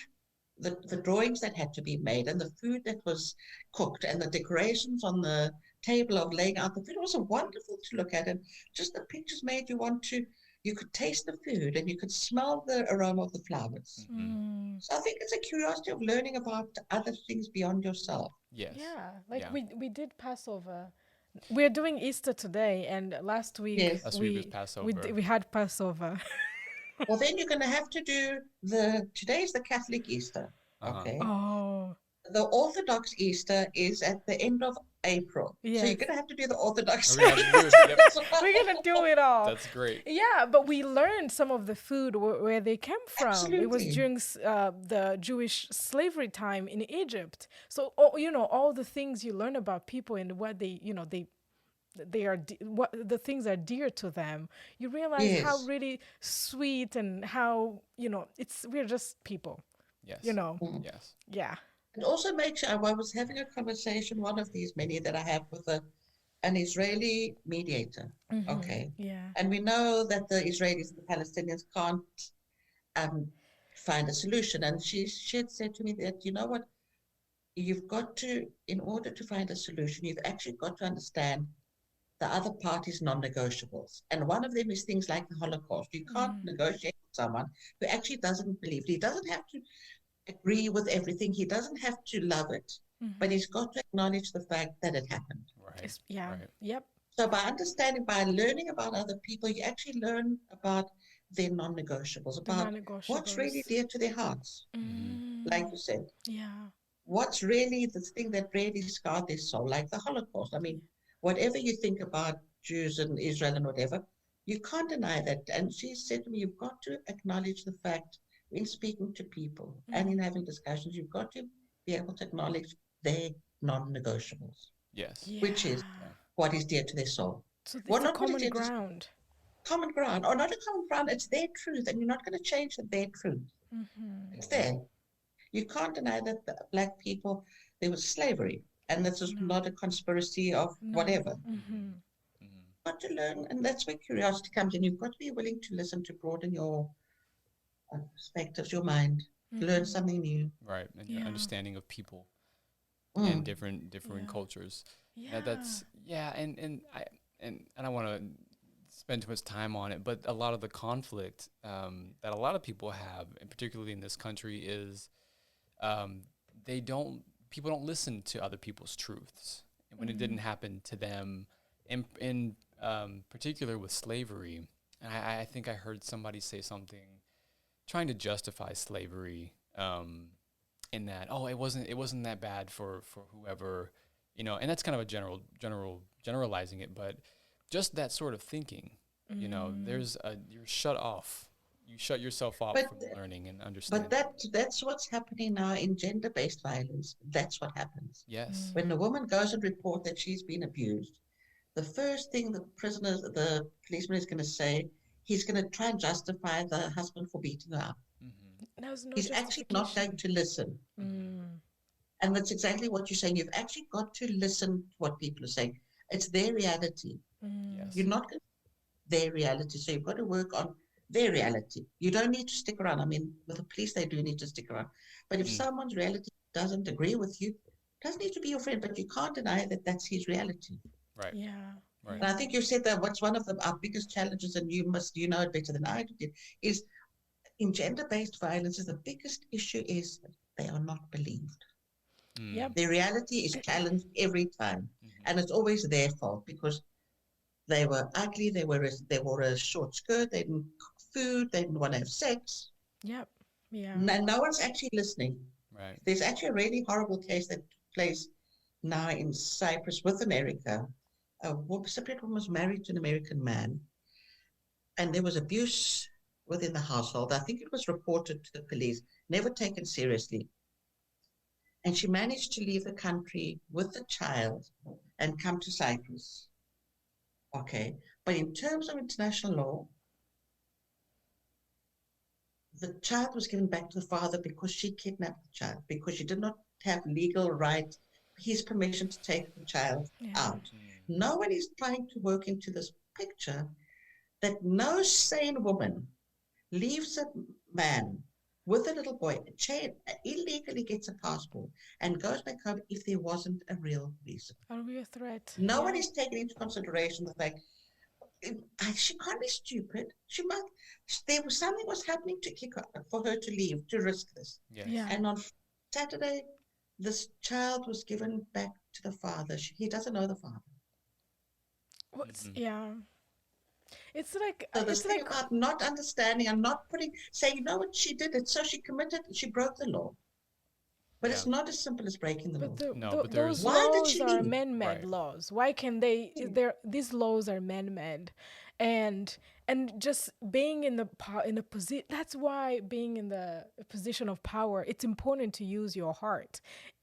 the drawings that had to be made, and the food that was cooked, and the decorations on the table of laying out the food. It was wonderful to look at, and just the pictures made you want to. You could taste the food and you could smell the aroma of the flowers. Mm. So I think it's a curiosity of learning about other things beyond yourself. Yes. Yeah, like Yeah. we did Passover. We're doing Easter today, and last week Yes. Last week was Passover. we had Passover. Well, then you're going to have to do today's the Catholic Easter. Okay. Oh, The Orthodox Easter is at the end of April. So Yes. you're going to have to do the Orthodox. Oh, we have to do it. Yep. we're gonna do it all. That's great. Yeah, but we learned some of the food where they came from. It was Absolutely. during the Jewish slavery time in Egypt. So, all the things you learn about people and what they are, what the things are dear to them. You realize how Yes. really sweet and how we're just people. Yes. Yes. Yeah. It also makes I was having a conversation, one of these many that I have with an Israeli mediator. Okay. Yeah. And we know that the Israelis and the Palestinians can't find a solution. And she had said to me that, you know what, you've got to, in order to find a solution, you've actually got to understand the other party's non-negotiables. And one of them is things like the Holocaust. You can't negotiate with someone who actually doesn't believe it. He doesn't have to agree with everything. He doesn't have to love it, but he's got to acknowledge the fact that it happened. Right. Yeah. Right. Yep. So by learning about other people, you actually learn about their non-negotiables, about what's really dear to their hearts. Like you said, Yeah. what's really the thing that really scarred their soul, like the Holocaust. I mean, whatever you think about Jews and Israel and whatever, you can't deny that. And she said to me, you've got to acknowledge the fact in speaking to people and in having discussions, you've got to be able to acknowledge their non-negotiables, Yes. which is what is dear to their soul. So it's Well, a not what is common dear to- ground. Common ground, or not a common ground, it's their truth, and you're not going to change their truth. It's there. You can't deny that the Black people, there was slavery, and this is not a conspiracy of whatever. You've got to learn, and that's where curiosity comes in. You've got to be willing to listen, to broaden your perspectives, your mind, learn something new. Right. And your understanding of people Mm. and different cultures. Yeah. That's and I don't want to spend too much time on it, but a lot of the conflict that a lot of people have, and particularly in this country, is people don't listen to other people's truths. And when it didn't happen to them, in particular with slavery, and I think I heard somebody say something trying to justify slavery in that, it wasn't that bad for whoever, and that's kind of a generalizing it, but just that sort of thinking, you're shut off. You shut yourself off from learning and understanding. But that's what's happening now in gender-based violence. That's what happens. Yes. When a woman goes and reports that she's been abused, the first thing the policeman is going to say, he's going to try and justify the husband for beating her up. He's actually not going to listen. And that's exactly what you're saying. You've actually got to listen to what people are saying. It's their reality. Yes. You're not going to their reality. So you've got to work on their reality. You don't need to stick around. I mean, with the police, they do need to stick around. But if someone's reality doesn't agree with you, doesn't need to be your friend, but you can't deny that that's his reality. Right. Yeah. Right. And I think you said that what's one of our biggest challenges, and you know it better than I do, is in gender-based violence, the biggest issue is they are not believed. Yep. Their reality is challenged every time. And it's always their fault because they were ugly, they wore a short skirt, they didn't cook food, they didn't want to have sex. Yep. Yeah. And no one's actually listening. Right. There's actually a really horrible case that took place now in Cyprus with America. A Cypriot woman was married to an American man, and there was abuse within the household. I think it was reported to the police, never taken seriously. And she managed to leave the country with the child and come to Cyprus. Okay. But in terms of international law, the child was given back to the father because she kidnapped the child, because she did not have legal right, his permission to take the child out. No one is trying to work into this picture that no sane woman leaves a man with a little boy, illegally gets a passport and goes back home if there wasn't a real reason. A real threat. No one is taking into consideration the fact she can't be stupid. She might. Something was happening to kick her, for her to leave, to risk this. Yes. Yeah. And on Saturday, this child was given back to the father. He doesn't know the father. Yeah. It's like So this it's thing like about not understanding and not saying, you know what, she did it, so she broke the law. But it's not as simple as breaking the law. But those Why did laws she are leave? man-made laws. Why can they? These laws are man-made, and just being in a position. That's why being in the position of power, it's important to use your heart.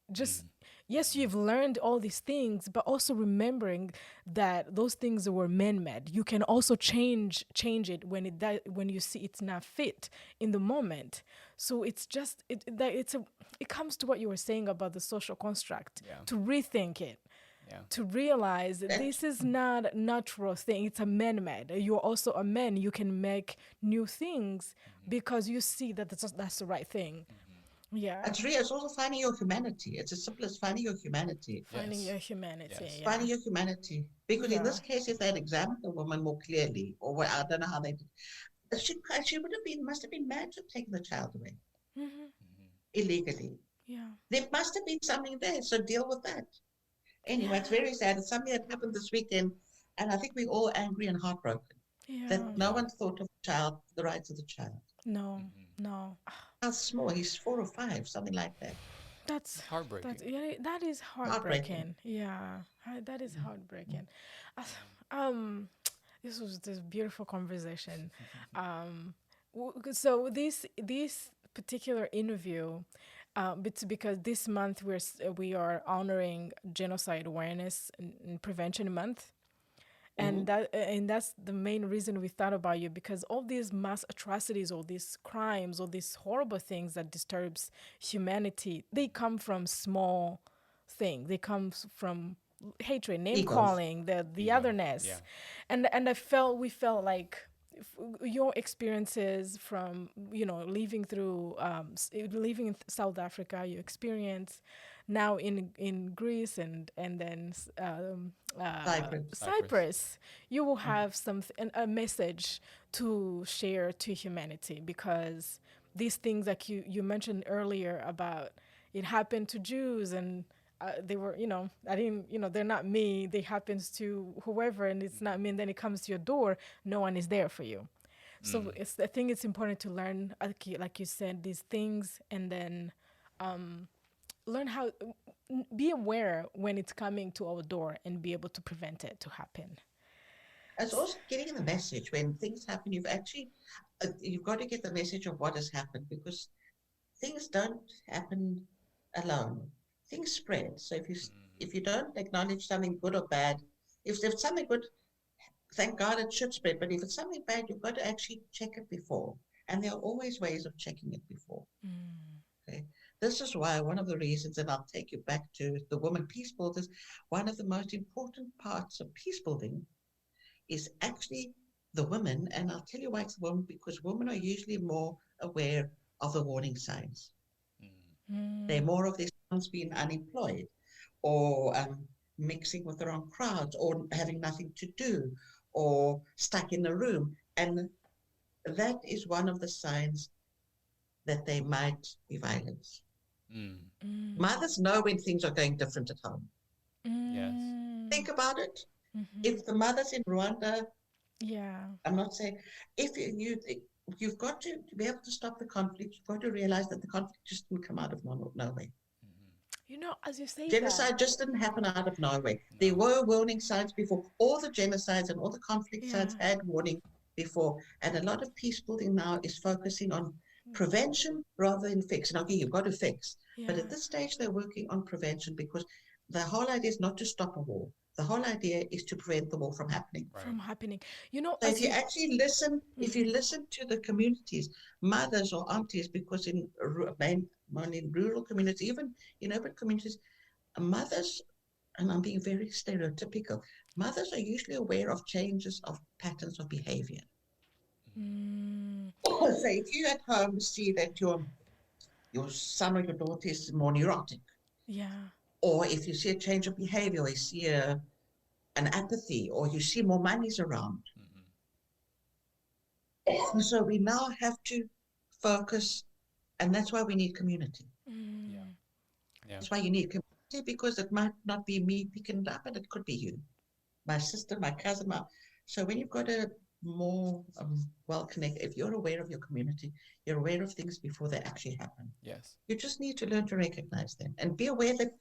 Just yes, you've learned all these things, but also remembering that those things were man-made. You can also change it when you see it's not fit in the moment. So it's just it comes to what you were saying about the social construct, to rethink it. Yeah. To realize that this is not a natural thing, it's a man-made. You're also a man, you can make new things because you see that that's the right thing. Yeah. It's real. It's also finding your humanity. It's as simple as finding your humanity. Finding your humanity. Yes. Yeah. Finding your humanity. Because in this case, if they had examined the woman more clearly, or I don't know how they did, she must have been mad to have taken the child away. Illegally. Yeah. There must have been something there, so deal with that. Anyway, it's very sad. It's something that happened this weekend, and I think we're all angry and heartbroken that no one thought of the rights of the child. No. How small? He's 4 or 5, something like that. That's heartbreaking. That is heartbreaking. Yeah, that is heartbreaking. This was this beautiful conversation. So this particular interview, because this month we are honoring Genocide Awareness and Prevention Month. And that's the main reason we thought about you, because all these mass atrocities, all these crimes, all these horrible things that disturbs humanity, they come from small things. They come from hatred, name calling, the otherness. Yeah. And we felt like your experiences from living in South Africa, your experience now in Greece and then Cyprus, you will have a message to share to humanity, because these things like you mentioned earlier about it happened to Jews and they were, they're not me, they happens to whoever and it's not me, and then it comes to your door, no one is there for you. So I think it's important to learn, like you said, these things, and then learn how be aware when it's coming to our door and be able to prevent it to happen. It's also getting the message when things happen. You've got to get the message of what has happened, because things don't happen alone. Things spread. So if you don't acknowledge something good or bad, if it's something good, thank God it should spread. But if it's something bad, you've got to actually check it before. And there are always ways of checking it before. Okay. This is why one of the reasons, and I'll take you back to the women peace builders, one of the most important parts of peace building is actually the women. And I'll tell you why it's the women, because women are usually more aware of the warning signs. They're more of their sons being unemployed, or mixing with the wrong crowds, or having nothing to do, or stuck in a room. And that is one of the signs that they might be violent. Mothers know when things are going different at home. Yes. Think about it. If the mothers in Rwanda, I'm not saying, if you've got to be able to stop the conflict, you've got to realize that the conflict just didn't come out of nowhere. As you say, genocide just didn't happen out of nowhere. No. There were warning signs before. All the genocides and all the conflict signs had warning before. And a lot of peace building now is focusing on prevention rather than fix. And okay, you've got to fix. But at this stage, they're working on prevention, because the whole idea is not to stop a war. The whole idea is to prevent the war from happening. So if you actually listen, if you listen to the communities, mothers or aunties, because in rural communities, even in urban communities, mothers, and I'm being very stereotypical, mothers are usually aware of changes of patterns of behavior. So if you at home see that your son or your daughter is more neurotic, or if you see a change of behavior, or you see an apathy, or you see more monies around. So we now have to focus, and that's why we need community. That's why you need community, because it might not be me picking it up, and it could be you, my sister, my cousin. So when you've got a more well-connected, if you're aware of your community, you're aware of things before they actually happen. Yes. You just need to learn to recognize them and be aware that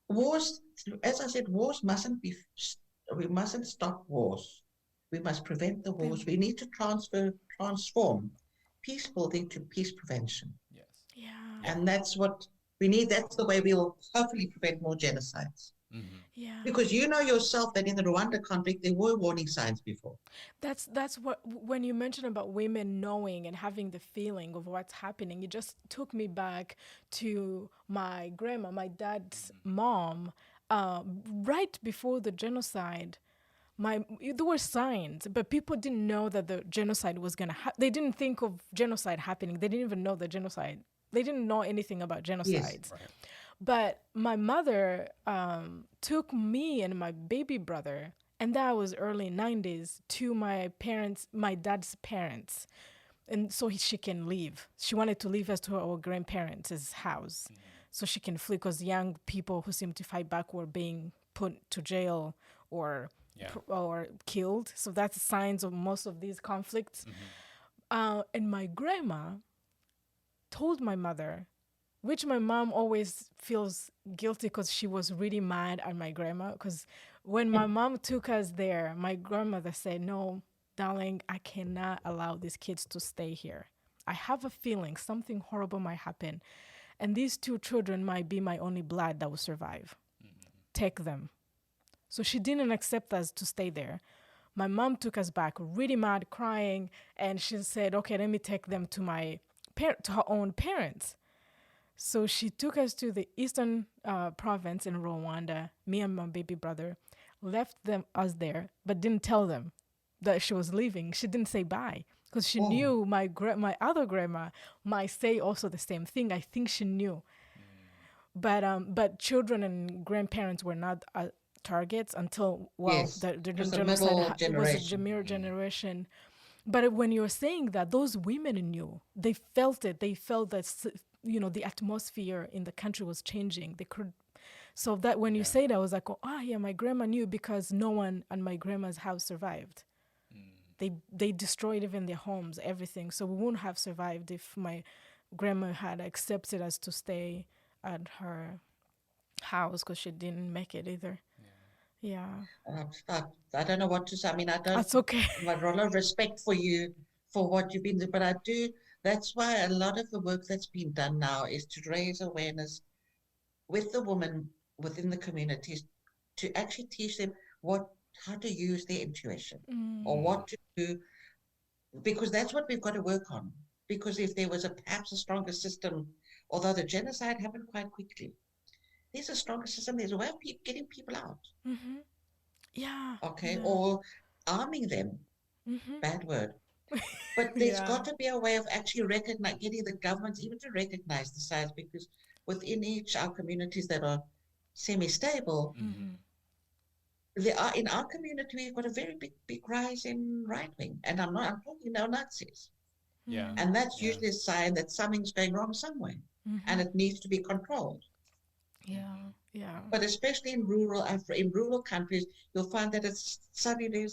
wars, as I said, wars mustn't be, we mustn't stop wars. We must prevent the wars. We need to transform peace building to peace prevention. Yes. And that's what we need. That's the way we will hopefully prevent more genocides. Because you know yourself that in the Rwanda conflict, there were warning signs before. That's what, when you mentioned about women knowing and having the feeling of what's happening, it just took me back to my grandma, my dad's mom, right before the genocide. There were signs, but people didn't know that the genocide was going to happen. They didn't think of genocide happening. They didn't even know the genocide. They didn't know anything about genocides. Yes. Right. But my mother took me and my baby brother, and that was early 90s, to my dad's parents. And so she can leave. She wanted to leave us to our grandparents' house so she can flee, because young people who seemed to fight back were being put to jail or killed. So that's signs of most of these conflicts. And my grandma told my mother, which my mom always feels guilty because she was really mad at my grandma. Because when my mom took us there, my grandmother said, "No, darling, I cannot allow these kids to stay here. I have a feeling something horrible might happen. And these two children might be my only blood that will survive. Take them." So she didn't accept us to stay there. My mom took us back, really mad, crying. And she said, "Okay, let me take them to to her own parents." So she took us to the eastern province in Rwanda, me and my baby brother, left us there, but didn't tell them that she was leaving. She didn't say bye, because she knew my other grandma might say also the same thing. I think she knew. But children and grandparents were not targets until, the genocide was a mirror generation. But when you're saying that, those women knew. They felt it. They felt that, the atmosphere in the country was changing. They could. So that when you say that, I was like, my grandma knew, because no one at my grandma's house survived. They destroyed even their homes, everything. So we wouldn't have survived if my grandma had accepted us to stay at her house, because she didn't make it either. Yeah. I don't know what to say. I mean, I don't. That's okay. I have a lot of respect for you for what you've been doing, but I do. That's why a lot of the work that's been done now is to raise awareness with the women within the communities, to actually teach them how to use their intuition or what to do, because that's what we've got to work on. Because if there was perhaps a stronger system, although the genocide happened quite quickly, there's a stronger system. There's a way of getting people out. Yeah. Okay. Yeah. Or arming them. Bad word. But there's got to be a way of actually getting the governments even to recognize the size, because within our communities that are semi-stable, there are, in our community, we've got a very big rise in right-wing. And I'm talking neo-Nazis. Yeah. And that's usually a sign that something's going wrong somewhere, and it needs to be controlled. Yeah. But especially in rural countries, you'll find that it's suddenly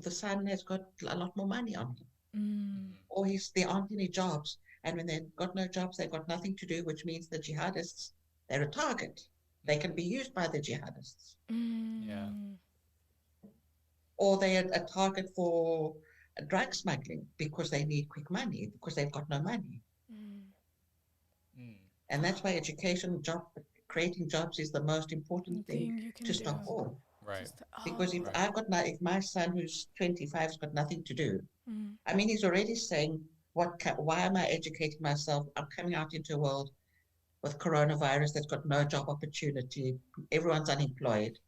the son has got a lot more money on him, or there aren't any jobs, and when they've got no jobs, they've got nothing to do, which means the jihadists, they're a target. They can be used by the jihadists. Yeah. Or they're a target for drug smuggling, because they need quick money, because they've got no money. And that's why creating jobs is the most important thing to stop war. Right. Because if my son who's 25 has got nothing to do, I mean, he's already saying, why am I educating myself? I'm coming out into a world with coronavirus that's got no job opportunity. Everyone's unemployed.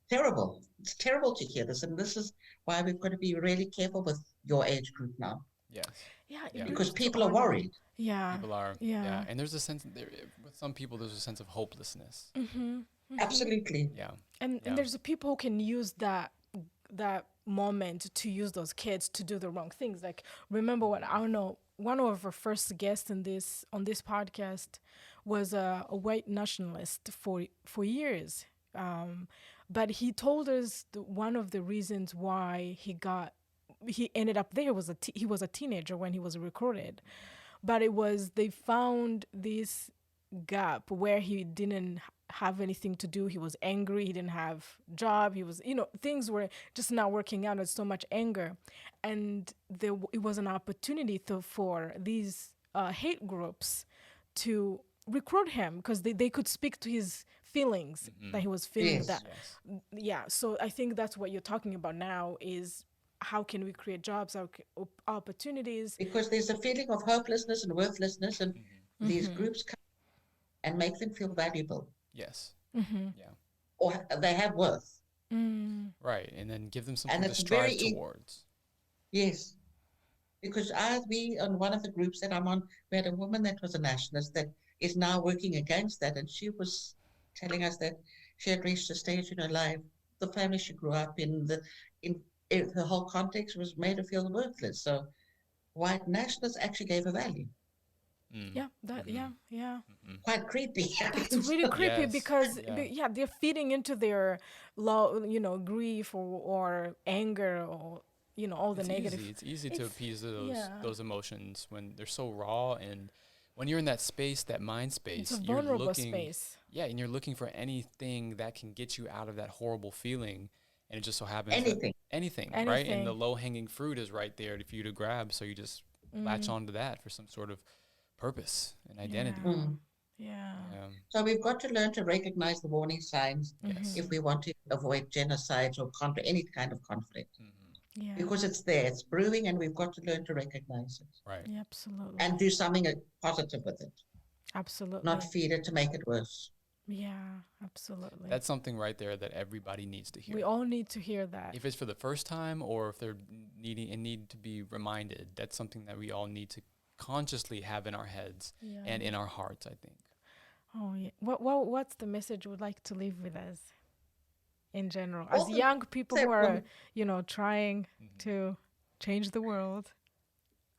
Terrible. it's terrible to hear this, and this is why we've got to be really careful with your age group now. Yes. Yeah, because people are worried. Yeah. People are. Yeah. Yeah. And there's a sense with some people, there's a sense of hopelessness. Absolutely. Yeah. And there's people who can use that moment to use those kids to do the wrong things. Like, remember what, I don't know, one of our first guests on this podcast was a white nationalist for years. But he told us one of the reasons why he ended up there was he was a teenager when he was recruited. But it was, they found this gap where he didn't have anything to do. He was angry. He didn't have job. He was, things were just not working out with so much anger. And it was an opportunity for these hate groups to recruit him because they could speak to his feelings that he was feeling. Yeah. So I think that's what you're talking about now is how can we create jobs, opportunities? Because there's a feeling of hopelessness and worthlessness, and these groups come and make them feel valuable. Yes. Yeah. Or they have worth. Right. And then give them something to strive towards. Yes. Because we, on one of the groups that I'm on, we had a woman that was a nationalist that is now working against that. And she was telling us that she had reached a stage in her life, the family she grew up in, her whole context was made her feel worthless. So white nationalists actually gave her value. Yeah, Quite creepy. That's really creepy because they're feeding into their grief or anger or all the negative. It's easy to appease those emotions when they're so raw, and when you're in that space, that mind space, it's a vulnerable space. Yeah, and you're looking for anything that can get you out of that horrible feeling, and it just so happens anything, right? And the low-hanging fruit is right there for you to grab, so you just latch onto that for some sort of purpose and identity. Yeah. So we've got to learn to recognize the warning signs if we want to avoid genocides or any kind of conflict. Yeah. Because it's there, it's brewing, and we've got to learn to recognize it. Right. Yeah, absolutely. And do something positive with it. Absolutely. Not feed it to make it worse. Yeah, absolutely. That's something right there that everybody needs to hear. We all need to hear that. If it's for the first time or if they're need to be reminded, that's something that we all need to consciously have in our heads and in our hearts, I think. Oh, yeah. What's the message you would like to leave with us in general? As young people who are, trying to change the world.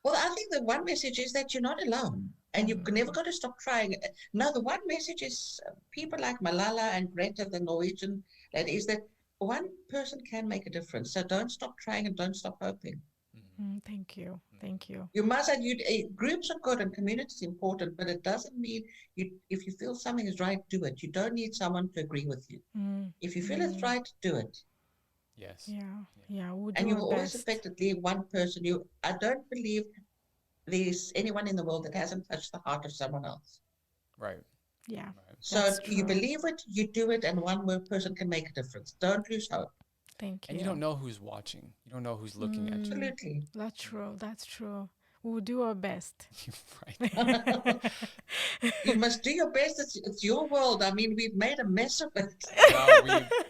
Well, I think the one message is that you're not alone and you've never got to stop trying. No, the one message is people like Malala and Greta, the Norwegian, that is that one person can make a difference. So don't stop trying and don't stop hoping. Thank you. Thank you. You must, groups are good and community is important, but it doesn't mean if you feel something is right, do it. You don't need someone to agree with you. If you feel it's right, do it. Yes. Yeah. We'll do and you will our always best. effectively one person. I don't believe there's anyone in the world that hasn't touched the heart of someone else. Right. Yeah. Right. So you believe it, you do it, and one more person can make a difference. Don't lose hope. Thank you. And you don't know who's watching. You don't know who's looking at you. Absolutely. That's true. We'll do our best. Right. You must do your best. It's your world. I mean, we've made a mess of it.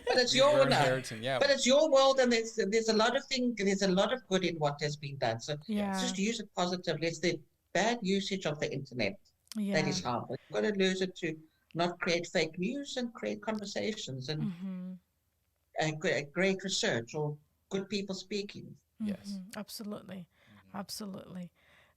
But it's your world. But it's your world, and there's a lot of things. There's a lot of good in what has been done. So just use it positively. It's the bad usage of the internet that is harmful. You've got to use it to not create fake news and create conversations and great research or good people speaking. Yes. Absolutely. Absolutely.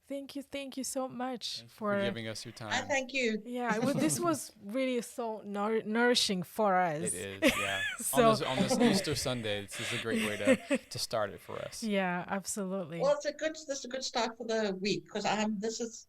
Thank you so much for giving us your time. I thank you. Yeah, this was really so nourishing for us. It is, yeah. So on this Easter Sunday, this is a great way to start it for us. Yeah, absolutely. Well, this is a good start for the week because this is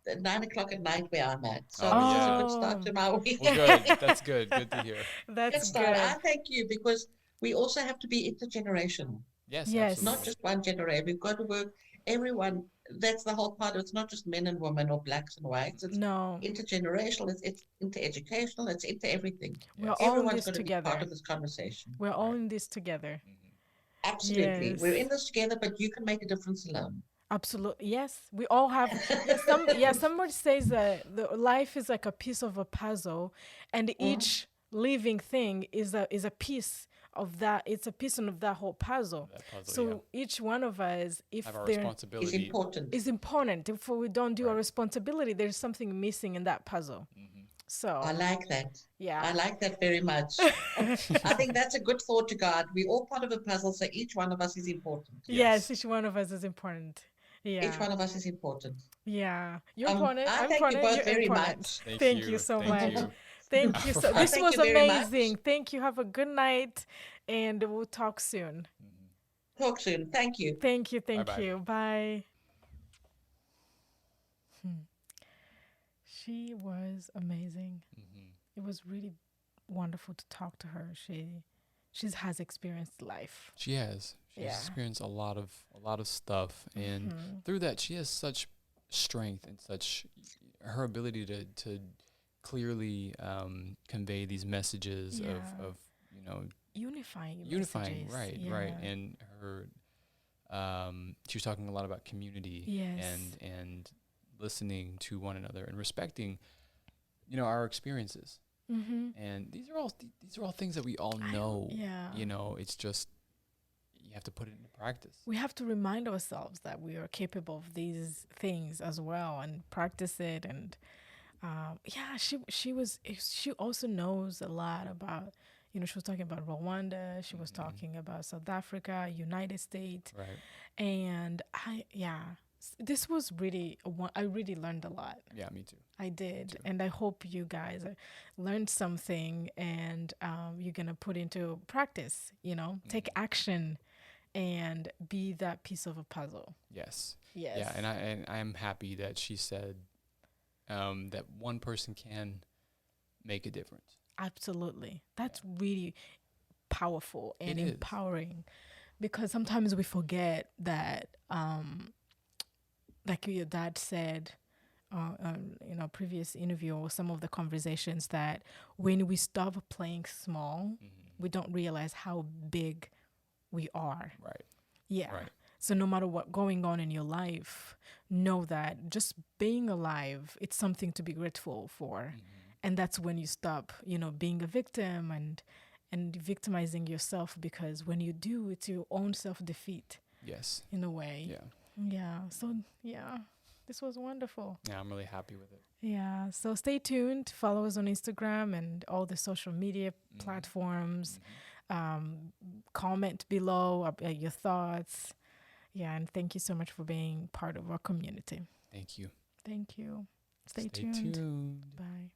at 9:00 at night where I'm at. So this is a good start to my week. Well, good. That's good. Good to hear. That's good. I thank you because we also have to be intergenerational. Yes. It's not just one generation. We've got to work everyone. That's the whole part. It's not just men and women or blacks and whites. It's intergenerational. It's inter-educational. It's into everything. We're all in Everyone's this going to together. be part of this conversation. We're all in this together. Absolutely. Yes. We're in this together, but you can make a difference alone. Absolutely. Yes. We all have somebody says that the life is like a piece of a puzzle, and each living thing is a piece of that. It's a piece of that whole puzzle. So each one of us, if have our there responsibility, is important. If we don't do our responsibility, there's something missing in that puzzle. So I like that. Yeah, I like that very much. I think that's a good thought to guide. We're all part of a puzzle, so each one of us is important. Yes, each one of us is important. Yeah, each one of us is important. Yeah, you're important. I I'm thank you important. both very much. Thank you so much. Thank you. So this was amazing. Thank you. Have a good night, and we'll talk soon. Talk soon. Thank you. Thank you. Thank you. Bye. She was amazing. It was really wonderful to talk to her. She has experienced life. She has. She's experienced a lot of stuff, and through that, she has such strength and such her ability to clearly convey these messages of unifying, right, and her she was talking a lot about community and listening to one another and respecting our experiences. And these are all things that we all know. It's just you have to put it into practice. We have to remind ourselves that we are capable of these things as well and practice it. And she also knows a lot about, she was talking about Rwanda, she was talking about South Africa, United States. Right. And this was really, I really learned a lot. Yeah, me too. I did. And I hope you guys learned something and you're going to put into practice, take action and be that piece of a puzzle. Yes. Yeah, and I'm happy that she said that one person can make a difference. Absolutely. That's really powerful and empowering, because sometimes we forget that, like your dad said, in a previous interview or some of the conversations, that when we stop playing small, we don't realize how big we are. Right. Yeah. Right. So no matter what going on in your life, know that just being alive, it's something to be grateful for. And that's when you stop, being a victim and victimizing yourself, because when you do, it's your own self-defeat. Yes. In a way. Yeah. Yeah. So, this was wonderful. Yeah, I'm really happy with it. Yeah. So stay tuned. Follow us on Instagram and all the social media platforms. Comment below your thoughts. Yeah. And thank you so much for being part of our community. Thank you. Thank you. Stay tuned. Tuned. Bye.